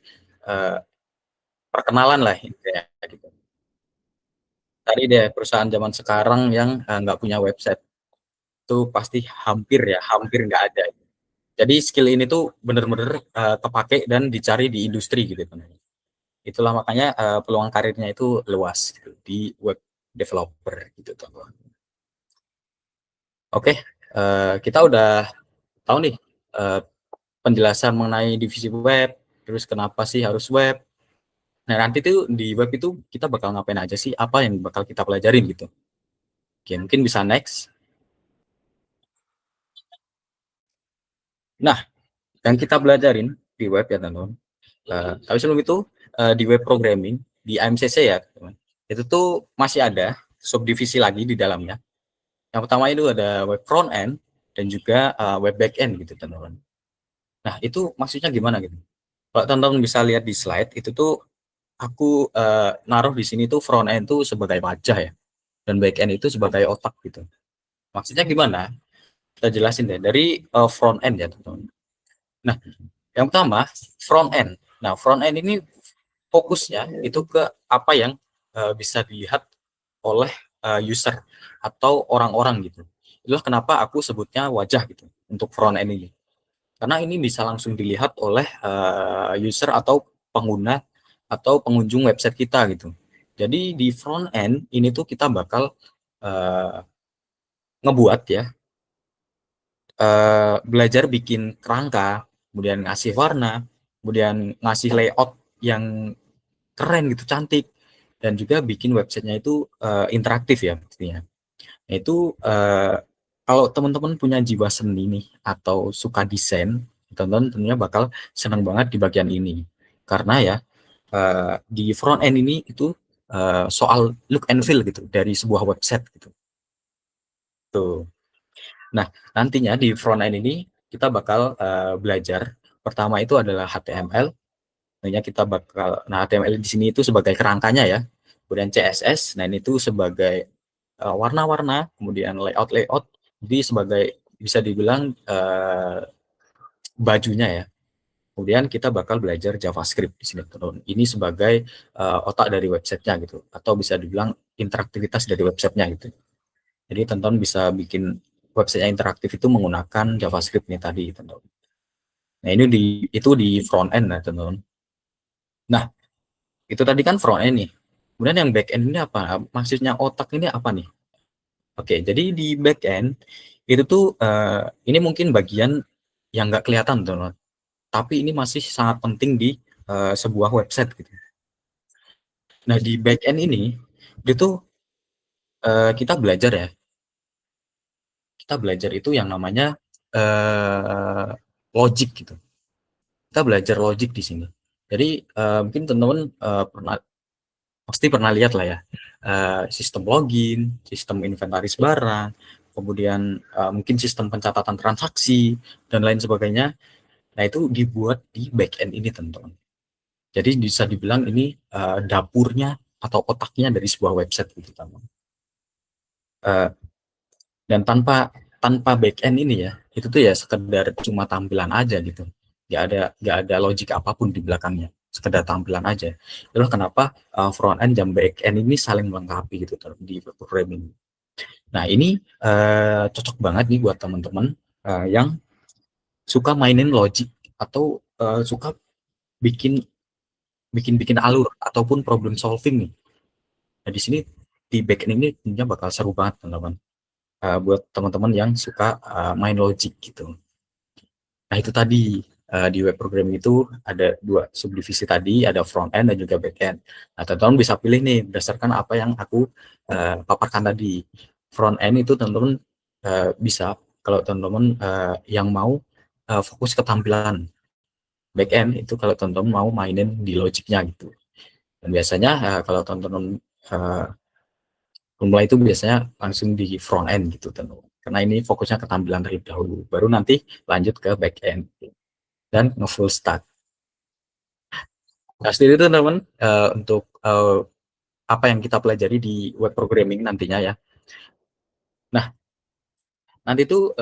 perkenalan lah intinya gitu. Tadi deh perusahaan zaman sekarang yang nggak punya website itu pasti hampir nggak ada. Jadi skill ini tuh bener-bener kepake dan dicari di industri gitu teman-teman. Itulah makanya peluang karirnya itu luas gitu, di web developer gitu teman-teman. Oke, kita udah tahu nih penjelasan mengenai divisi web, terus kenapa sih harus web. Nah nanti tuh di web itu kita bakal ngapain aja sih, apa yang bakal kita pelajarin gitu. Oke, mungkin bisa next. Nah, yang kita belajarin di web ya teman-teman. Tapi sebelum itu di web programming di AMCC ya teman. Itu tuh masih ada subdivisi lagi di dalamnya. Yang pertama itu ada web front end dan juga web back end gitu teman-teman. Nah itu maksudnya gimana gitu? Kalau teman-teman bisa lihat di slide itu tuh aku naruh di sini tuh front end tuh sebagai wajah ya, dan back end itu sebagai otak gitu. Maksudnya gimana? Kita jelasin deh dari front end ya teman-teman. Nah yang pertama front end. Nah front end ini fokusnya itu ke apa yang bisa dilihat oleh user atau orang-orang gitu. Itulah kenapa aku sebutnya wajah gitu untuk front end ini. Karena ini bisa langsung dilihat oleh user atau pengguna atau pengunjung website kita gitu. Jadi di front end ini tuh kita bakal ngebuat ya, belajar bikin kerangka, kemudian ngasih warna, kemudian ngasih layout yang keren gitu, cantik, dan juga bikin websitenya itu interaktif ya pastinya. Itu kalau teman-teman punya jiwa seni nih atau suka desain, teman-teman tentunya bakal senang banget di bagian ini. Karena ya di front end ini itu soal look and feel gitu dari sebuah website gitu. Tuh. Nah, nantinya di front end ini kita bakal belajar pertama itu adalah HTML. Nantinya kita bakal HTML di sini itu sebagai kerangkanya ya. Kemudian CSS, nah ini tuh sebagai warna-warna, kemudian layout. Jadi sebagai bisa dibilang bajunya ya. Kemudian kita bakal belajar JavaScript di sini teman-teman. Ini sebagai otak dari websitenya gitu, atau bisa dibilang interaktivitas dari websitenya gitu. Jadi teman-teman bisa bikin websitenya interaktif itu menggunakan JavaScript nih tadi teman-teman. Nah ini itu di front end ya teman-teman. Nah itu tadi kan front end nih. Kemudian yang back end ini apa? Maksudnya otak ini apa nih? Oke, jadi di back end itu tuh ini mungkin bagian yang nggak kelihatan teman-teman. Tapi ini masih sangat penting di sebuah website gitu. Nah di back end ini itu kita belajar ya. Kita belajar itu yang namanya logic gitu. Kita belajar logic di sini. Jadi mungkin teman-teman pasti pernah lihat lah ya, sistem login, sistem inventaris barang, kemudian mungkin sistem pencatatan transaksi dan lain sebagainya. Nah itu dibuat di back end ini teman-teman. Jadi bisa dibilang ini dapurnya atau otaknya dari sebuah website gitu teman-teman. Dan tanpa back end ini ya, itu tuh ya sekedar cuma tampilan aja gitu. Nggak ada logik apapun di belakangnya, sekedar tampilan aja. Itulah kenapa front end dan back end ini saling melengkapi gitu di programming. Nah ini cocok banget nih buat teman-teman yang suka mainin logik atau suka bikin alur ataupun problem solving nih. Nah di sini di back end ini tentunya bakal seru banget teman-teman. Buat teman-teman yang suka main logic gitu. Nah itu tadi di web programming itu ada dua subdivisi tadi, ada front end dan juga back end. Nah teman-teman bisa pilih nih berdasarkan apa yang aku paparkan tadi. Front end itu teman-teman bisa kalau teman-teman yang mau fokus ke tampilan. Back end itu kalau teman-teman mau mainin di logiknya gitu. Dan biasanya kalau teman-teman mulai itu biasanya langsung di front end gitu teman-teman. Karena ini fokusnya ke tampilan terlebih dahulu. Baru nanti lanjut ke back end dan nge-full stack. Nah, sendiri itu teman-teman untuk apa yang kita pelajari di web programming nantinya ya. Nah, nanti tuh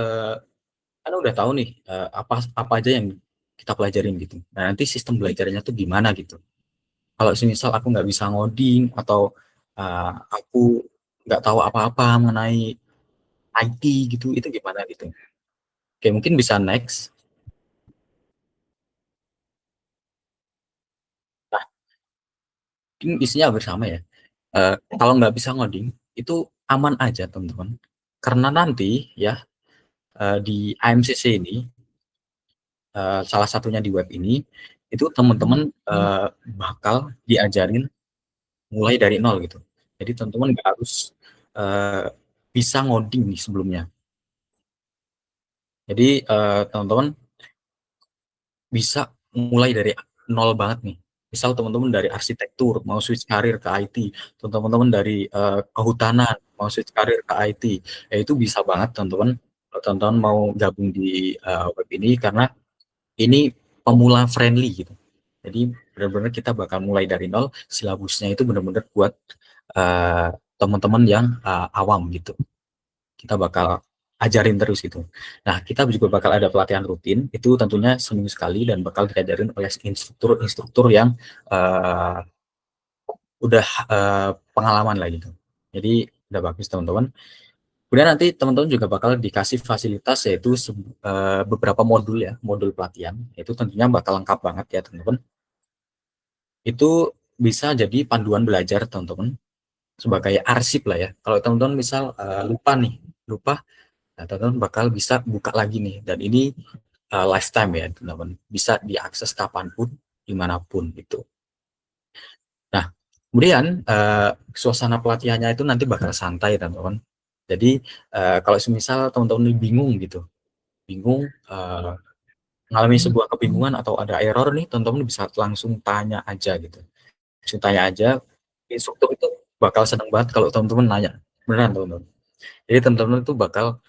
kan udah tahu nih apa aja yang kita pelajarin gitu. Nah, nanti sistem belajarnya tuh gimana gitu. Kalau semisal aku nggak bisa ngoding atau aku nggak tahu apa-apa mengenai IT gitu, itu gimana gitu. Oke, mungkin bisa next. Nah, mungkin isinya hampir sama ya. Kalau nggak bisa ngoding, itu aman aja teman-teman. Karena nanti ya di AMCC ini, salah satunya di web ini, itu teman-teman bakal diajarin mulai dari nol gitu. Jadi teman-teman nggak harus bisa ngoding nih sebelumnya. Jadi teman-teman bisa mulai dari nol banget nih. Misal teman-teman dari arsitektur mau switch karir ke IT, teman-teman dari kehutanan mau switch karir ke IT, ya itu bisa banget teman-teman. Kalau teman-teman mau gabung di web ini karena ini pemula friendly gitu. Jadi benar-benar kita bakal mulai dari nol, silabusnya itu benar-benar buat teman-teman yang awam gitu. Kita bakal ajarin terus gitu. Nah, kita juga bakal ada pelatihan rutin, itu tentunya seminggu sekali dan bakal diajarin oleh instruktur-instruktur yang udah pengalaman lah gitu. Jadi udah bagus teman-teman. Kemudian nanti teman-teman juga bakal dikasih fasilitas yaitu beberapa modul ya, modul pelatihan. Itu tentunya bakal lengkap banget ya teman-teman. Itu bisa jadi panduan belajar teman-teman sebagai arsip lah ya. Kalau teman-teman misal lupa, nah, teman-teman bakal bisa buka lagi nih. Dan ini lifetime ya teman-teman. Bisa diakses kapanpun, dimanapun gitu. Nah, kemudian suasana pelatihannya itu nanti bakal santai teman-teman. Jadi kalau semisal teman-teman bingung gitu, mengalami sebuah kebingungan atau ada error nih, teman-teman bisa langsung tanya aja gitu. Langsung tanya aja, instruktur itu bakal senang banget kalau teman-teman nanya. Beneran teman-teman. Jadi teman-teman itu bakal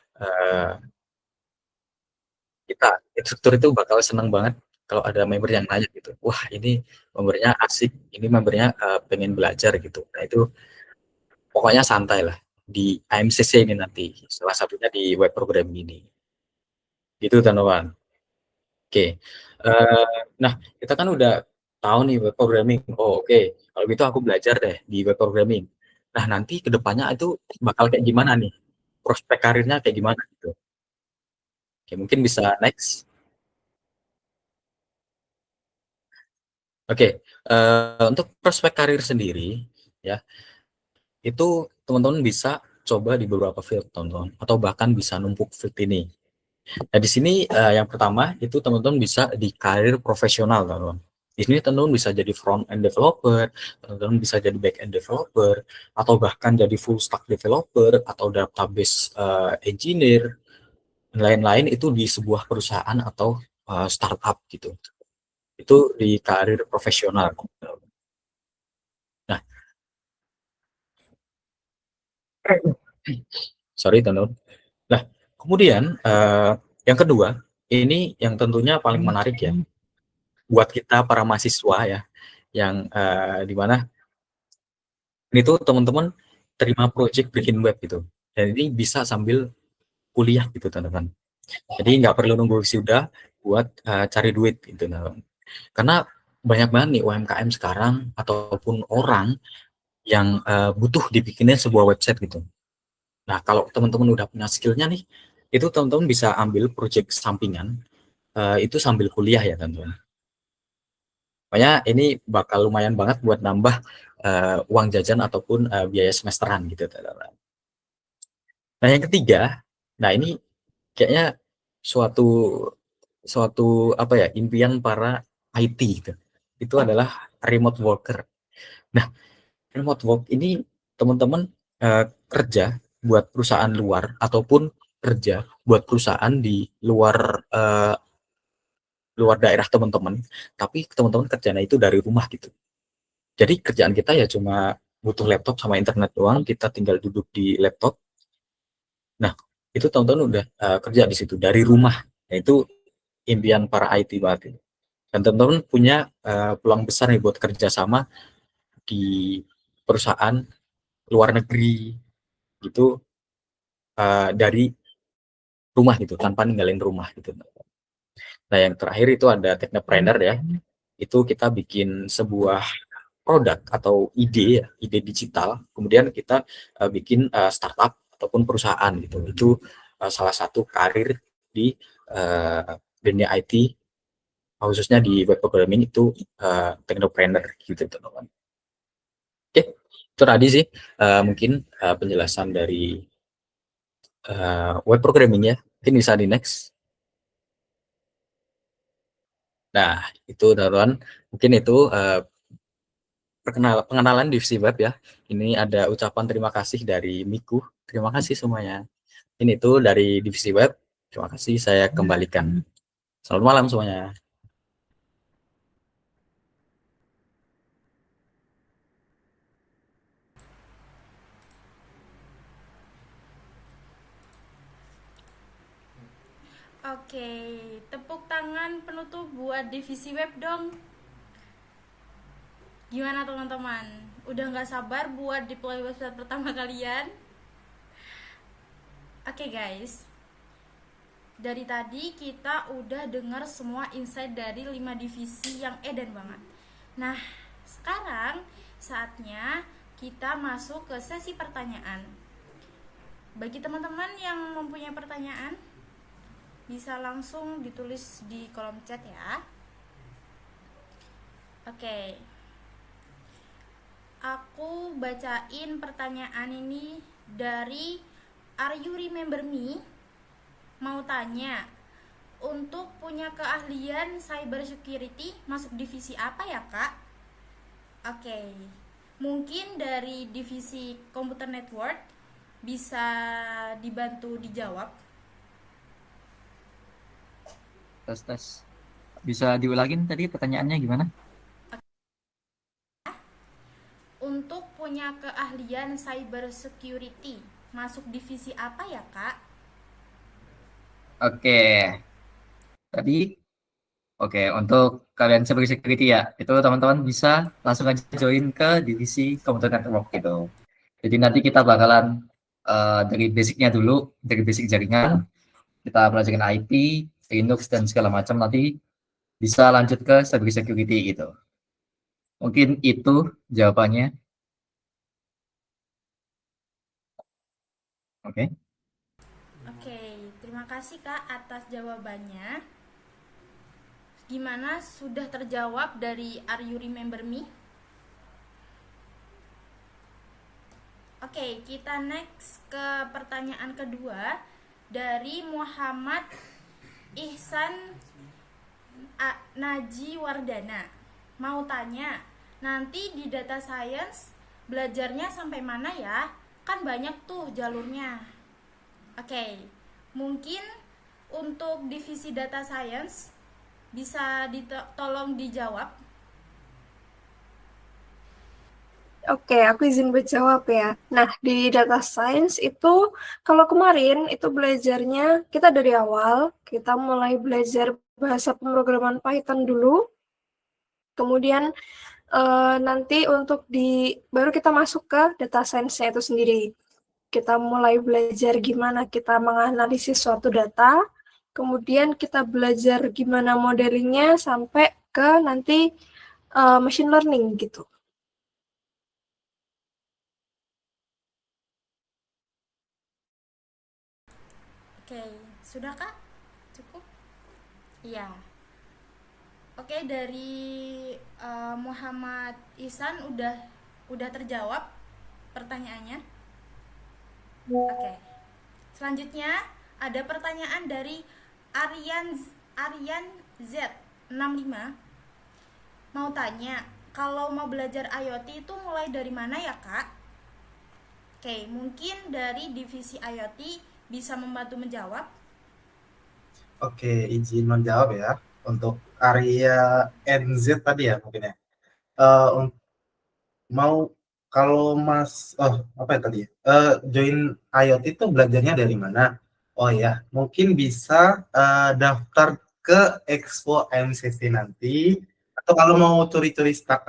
instruktur itu bakal senang banget kalau ada member yang nanya gitu. Wah, ini membernya asik, ini membernya pengen belajar gitu. Nah, itu pokoknya santai lah di AMCC ini nanti, salah satunya di web program ini. Gitu teman-teman. Oke. Nah, kita kan udah tahu nih web programming. Oh, oke. Kalau gitu aku belajar deh di web programming. Nah, nanti ke depannya itu bakal kayak gimana nih? Prospek karirnya kayak gimana gitu. Oke, mungkin bisa next. Oke, untuk prospek karir sendiri ya, itu teman-teman bisa coba di beberapa field teman-teman, atau bahkan bisa numpuk field ini. Nah, di sini yang pertama itu teman-teman bisa di karir profesional teman-teman. Di sini teman-teman bisa jadi front end developer, teman-teman bisa jadi back end developer, atau bahkan jadi full stack developer atau database engineer dan lain-lain itu di sebuah perusahaan atau startup gitu. Itu di karir profesional. Nah, sorry teman-teman. Nah, kemudian yang kedua, ini yang tentunya paling menarik ya buat kita para mahasiswa ya, yang dimana ini tuh teman-teman terima project bikin web gitu, dan ini bisa sambil kuliah gitu teman-teman. Jadi nggak perlu nunggu wisuda buat cari duit gitu teman-teman. Karena banyak banget nih UMKM sekarang ataupun orang yang butuh dibikinin sebuah website gitu. Nah, kalau teman-teman udah punya skillnya nih, itu teman-teman bisa ambil project sampingan, itu sambil kuliah ya teman-teman. Makanya ini bakal lumayan banget buat nambah uang jajan ataupun biaya semesteran gitu teman-teman. Nah, yang ketiga, nah ini kayaknya suatu apa ya, impian para IT gitu. Itu adalah remote worker. Nah, remote work ini teman-teman kerja buat perusahaan luar ataupun kerja buat perusahaan di luar daerah teman-teman, tapi teman-teman kerjanya itu dari rumah gitu. Jadi kerjaan kita ya cuma butuh laptop sama internet doang, kita tinggal duduk di laptop. Nah, itu teman-teman udah kerja di situ dari rumah. Nah, itu impian para IT banget. dan teman-teman punya peluang besar nih buat kerjasama di perusahaan luar negeri gitu, dari rumah gitu, tanpa ninggalin rumah gitu. Nah, yang terakhir itu ada Technopreneur ya. Itu kita bikin sebuah produk atau ide ya, ide digital, kemudian kita bikin startup ataupun perusahaan gitu. Itu salah satu karir di dunia IT, khususnya di web programming itu Technopreneur gitu teman-teman. Oke, itu tadi sih mungkin penjelasan dari web programming ya. Mungkin bisa di next. Nah, itu teman-teman, mungkin itu pengenalan divisi web ya. Ini ada ucapan terima kasih dari Miku. Terima kasih semuanya. Ini itu dari divisi web. Terima kasih, saya kembalikan. Selamat malam semuanya. Oke, tepuk tangan penutup buat divisi web dong. Gimana teman-teman? Udah nggak sabar buat deploy website pertama kalian? Oke guys, dari tadi kita udah dengar semua insight dari 5 divisi yang edan banget. Nah, sekarang saatnya kita masuk ke sesi pertanyaan. Bagi teman-teman yang mempunyai pertanyaan, bisa langsung ditulis di kolom chat ya. Oke. Aku bacain pertanyaan ini dari Are You Remember Me? Mau tanya, untuk punya keahlian cyber security masuk divisi apa ya kak? Oke, mungkin dari divisi computer network bisa dibantu dijawab. Tes. Bisa diulangin tadi pertanyaannya gimana? Untuk punya keahlian cyber security masuk divisi apa ya kak? Oke. Tadi untuk kalian cyber security ya, itu teman-teman bisa langsung aja join ke divisi computer network gitu. Jadi nanti kita bakalan dari basicnya dulu, dari basic jaringan, kita pelajarin IP, Linux dan segala macam, nanti bisa lanjut ke cyber security gitu. Mungkin itu jawabannya. Oke. Oke, terima kasih kak atas jawabannya. Gimana, sudah terjawab dari Are You Remember Me? Oke, kita next ke pertanyaan kedua dari Muhammad Ihsan Naji Wardana. Mau tanya, nanti di data science belajarnya sampai mana ya? Kan banyak tuh jalurnya. Oke, mungkin untuk divisi data science bisa tolong dijawab. Oke, aku izin berjawab ya. Nah, di data science itu, kalau kemarin itu belajarnya kita dari awal, kita mulai belajar bahasa pemrograman Python dulu, kemudian nanti untuk baru kita masuk ke data science-nya itu sendiri. Kita mulai belajar gimana kita menganalisis suatu data, kemudian kita belajar gimana modelingnya sampai ke nanti machine learning gitu. Oke, sudah kak? Cukup? Iya. Oke, dari Muhammad Ihsan udah terjawab pertanyaannya. Oke. Selanjutnya ada pertanyaan dari Aryan Z65. Mau tanya, kalau mau belajar IoT itu mulai dari mana ya kak? Oke, mungkin dari divisi IoT bisa membantu menjawab. Oke, izin menjawab ya. Untuk area NZ tadi ya mungkin ya. Mau kalau Mas, apa ya tadi? Join IoT itu belajarnya dari mana? Oh ya, mungkin bisa daftar ke Expo MCC nanti, atau kalau mau curi-curi start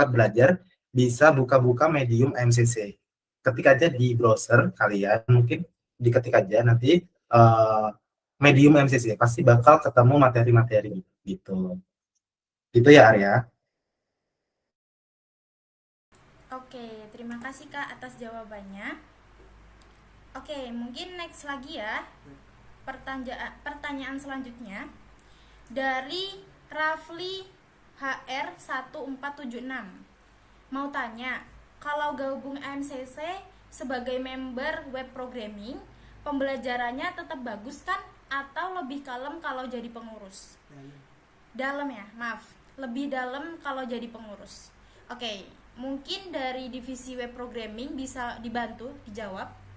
belajar, bisa buka-buka Medium MCC. Ketik aja di browser kalian, mungkin diketik aja nanti Medium MCC, pasti bakal ketemu materi-materi gitu. Gitu ya Arya. Oke, terima kasih Kak atas jawabannya. Oke, mungkin next lagi ya. Pertanyaan selanjutnya dari Rafli HR1476. Mau tanya, kalau gabung MCC sebagai member web programming, pembelajarannya tetap bagus kan atau lebih kalem kalau jadi pengurus? Dalam ya, maaf. Lebih dalam kalau jadi pengurus. Oke, mungkin dari divisi web programming bisa dibantu dijawab.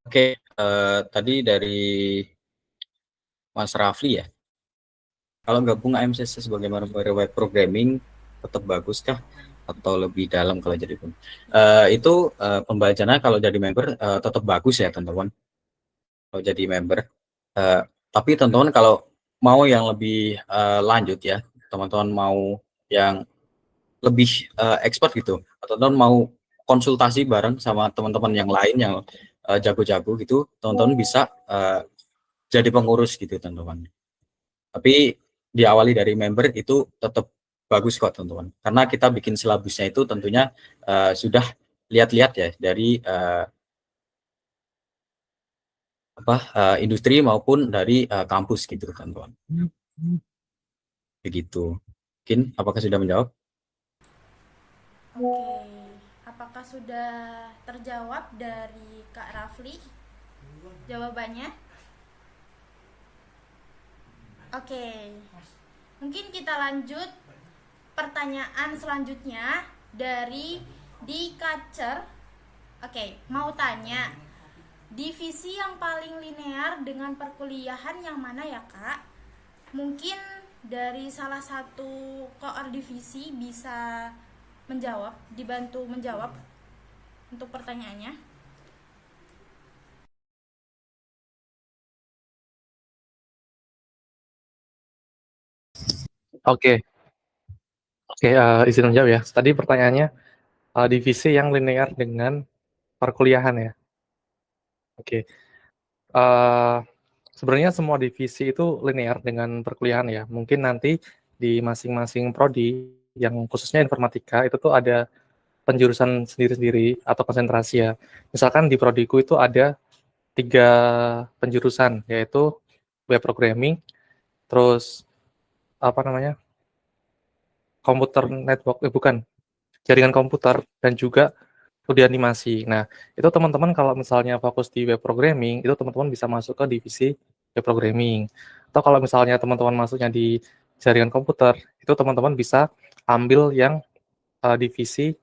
Oke, tadi dari Mas Rafli ya. Kalau gabung AMCC sebagai member web programming tetap bagus kah atau lebih dalam kalau jadi pun? Itu pembelajarannya kalau jadi member tetap bagus ya teman-teman. Kalau jadi member. Tapi teman-teman kalau mau yang lebih lanjut ya, teman-teman mau yang lebih expert gitu, atau teman-teman mau konsultasi bareng sama teman-teman yang lain yang jago-jago gitu, teman-teman bisa jadi pengurus gitu teman-teman. Tapi diawali dari member itu tetap bagus kok teman-teman, karena kita bikin silabusnya itu tentunya sudah lihat-lihat ya dari industri maupun dari kampus gitu teman-teman. Begitu. Mungkin apakah sudah menjawab? Oke, apakah sudah terjawab dari Kak Rafli jawabannya? Oke, mungkin kita lanjut pertanyaan selanjutnya dari Dikacer. Oke, mau tanya, divisi yang paling linear dengan perkuliahan yang mana ya Kak? Mungkin dari salah satu koor divisi bisa dibantu menjawab untuk pertanyaannya. Oke, izin menjawab ya. Tadi pertanyaannya divisi yang linear dengan perkuliahan ya. Oke, sebenarnya semua divisi itu linear dengan perkuliahan ya. Mungkin nanti di masing-masing prodi yang khususnya informatika itu tuh ada penjurusan sendiri-sendiri atau konsentrasi ya. Misalkan di prodiku itu ada 3 penjurusan, yaitu web programming, terus komputer network, jaringan komputer, dan juga studi animasi. Nah, itu teman-teman kalau misalnya fokus di web programming, itu teman-teman bisa masuk ke divisi web programming. Atau kalau misalnya teman-teman masuknya di jaringan komputer, itu teman-teman bisa ambil yang divisi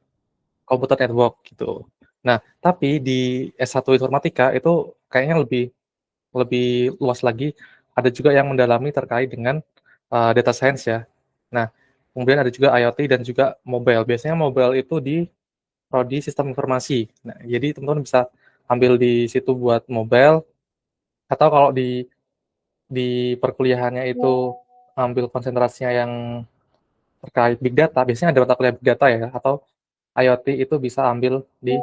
komputer network gitu. Nah, tapi di S1 informatika itu kayaknya lebih luas lagi. Ada juga yang mendalami terkait dengan data science ya. Nah, kemudian ada juga IoT dan juga mobile. Biasanya mobile itu di prodi sistem informasi. Nah, jadi teman-teman bisa ambil di situ buat mobile, atau kalau di perkuliahannya itu ambil konsentrasinya yang terkait big data, biasanya ada mata kuliah big data ya, atau IoT itu bisa ambil di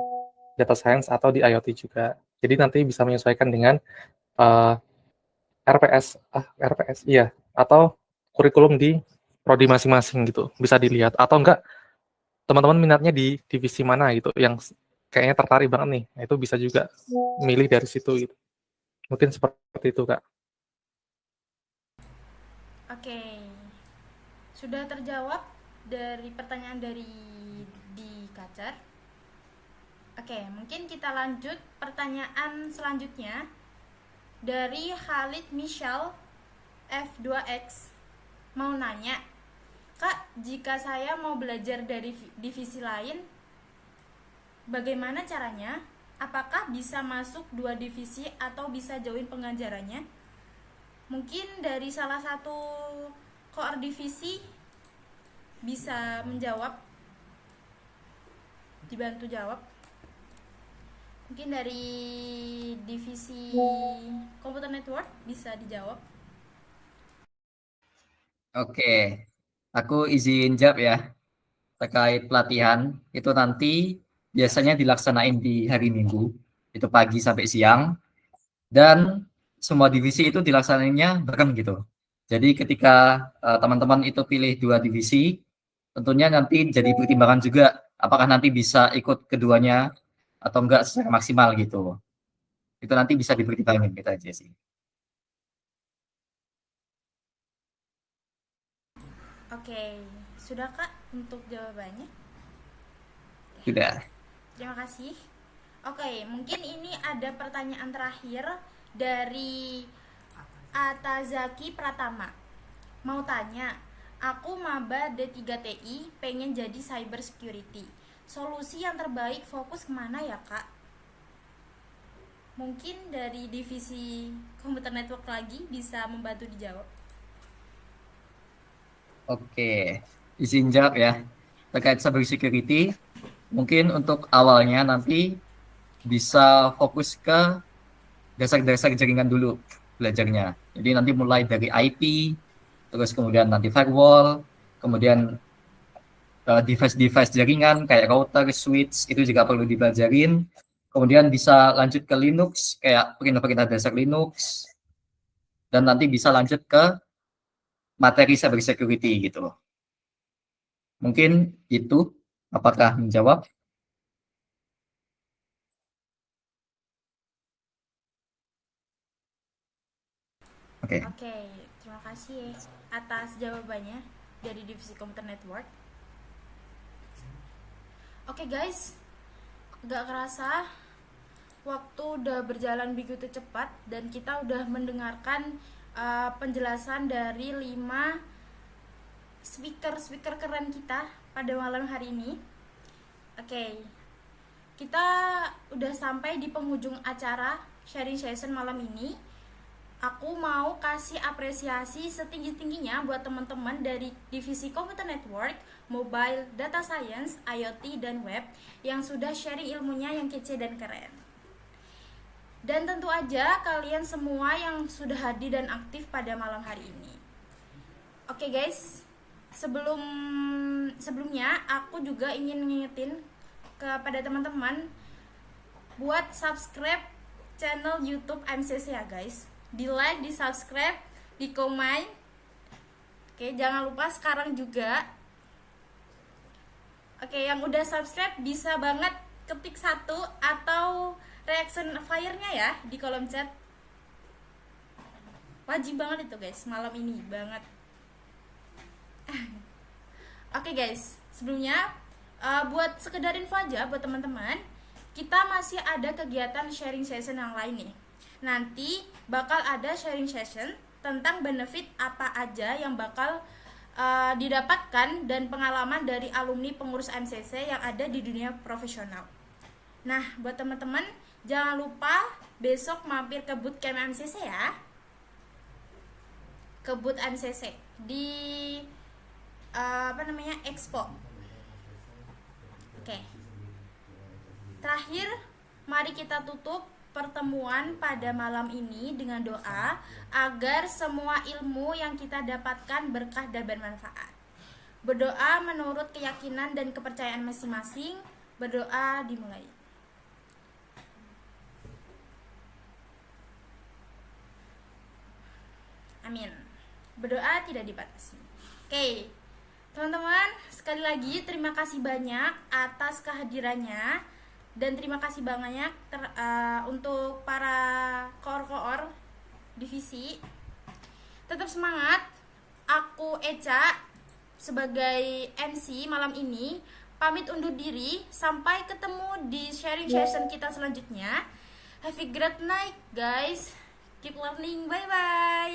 data science atau di IoT juga. Jadi nanti bisa menyesuaikan dengan RPS, iya, atau kurikulum di prodi masing-masing gitu, bisa dilihat. Atau enggak, teman-teman minatnya di divisi mana gitu, yang kayaknya tertarik banget nih, nah, itu bisa juga milih dari situ gitu. Mungkin seperti itu, Kak. Oke, sudah terjawab dari pertanyaan dari Dikacer. Oke, mungkin kita lanjut pertanyaan selanjutnya dari Khalid Michel F2X. Mau nanya, Kak, jika saya mau belajar dari divisi lain, bagaimana caranya? Apakah bisa masuk 2 divisi atau bisa join pengajarannya? Mungkin dari salah satu koor divisi bisa menjawab, dibantu jawab. Mungkin dari dari divisi Komputer Network bisa dijawab. Oke, aku izin jawab ya. Terkait pelatihan, itu nanti biasanya dilaksanain di hari Minggu, itu pagi sampai siang, dan semua divisi itu dilaksanainnya bareng gitu. Jadi ketika teman-teman itu pilih 2 divisi, tentunya nanti jadi pertimbangan juga apakah nanti bisa ikut keduanya atau enggak secara maksimal gitu. Itu nanti bisa dipertimbangkan gitu aja sih. Oke, sudah Kak untuk jawabannya? Sudah. Terima kasih. Oke, mungkin ini ada pertanyaan terakhir dari Atazaki Pratama. Mau tanya, aku maba D3TI pengen jadi cyber security. Solusi yang terbaik fokus kemana ya Kak? Mungkin dari divisi Komputer Network lagi bisa membantu dijawab. Oke, izin jawab ya. Terkait cyber security, mungkin untuk awalnya nanti bisa fokus ke dasar-dasar jaringan dulu belajarnya. Jadi nanti mulai dari IP, terus kemudian nanti firewall, kemudian device-device jaringan kayak router, switch, itu juga perlu dipelajarin. Kemudian bisa lanjut ke Linux, kayak perintah-perintah dasar Linux. Dan nanti bisa lanjut ke materi cyber security gitu loh. Mungkin itu, apakah menjawab? Oke. Oke, terima kasih atas jawabannya dari divisi Komputer Network. Oke guys, gak kerasa waktu udah berjalan begitu cepat dan kita udah mendengarkan penjelasan dari 5 speaker keren kita pada malam hari ini. Oke, kita udah sampai di penghujung acara sharing session malam ini. Aku mau kasih apresiasi setinggi-tingginya buat teman-teman dari divisi Komputer Network, Mobile, Data Science, IoT, dan Web yang sudah sharing ilmunya yang kece dan keren. Dan tentu aja kalian semua yang sudah hadir dan aktif pada malam hari ini. Oke guys, sebelumnya aku juga ingin ngingetin kepada teman-teman buat subscribe channel YouTube MCC ya guys. Di like, di subscribe, di komen. Oke, jangan lupa sekarang juga. Oke, yang udah subscribe bisa banget ketik 1 atau reaction fire-nya ya di kolom chat. Wajib banget itu guys, malam ini banget. Oke guys, sebelumnya buat sekedar info aja buat teman-teman, kita masih ada kegiatan sharing session yang lain nih. Nanti bakal ada sharing session tentang benefit apa aja yang bakal didapatkan dan pengalaman dari alumni pengurus MCC yang ada di dunia profesional. Nah, buat teman-teman jangan lupa besok mampir ke bootcamp MCC ya. Ke booth MCC di Expo. Oke. Terakhir, mari kita tutup pertemuan pada malam ini dengan doa agar semua ilmu yang kita dapatkan berkah dan bermanfaat. Berdoa menurut keyakinan dan kepercayaan masing-masing. Berdoa dimulai. Amin. Berdoa tidak dibatasi. Oke, teman-teman, sekali lagi terima kasih banyak atas kehadirannya. Dan terima kasih banyak untuk para koor-koor divisi. Tetap semangat. Aku Eca sebagai MC malam ini pamit undur diri. Sampai ketemu di sharing session kita selanjutnya. Have a great night guys. Keep learning. Bye bye.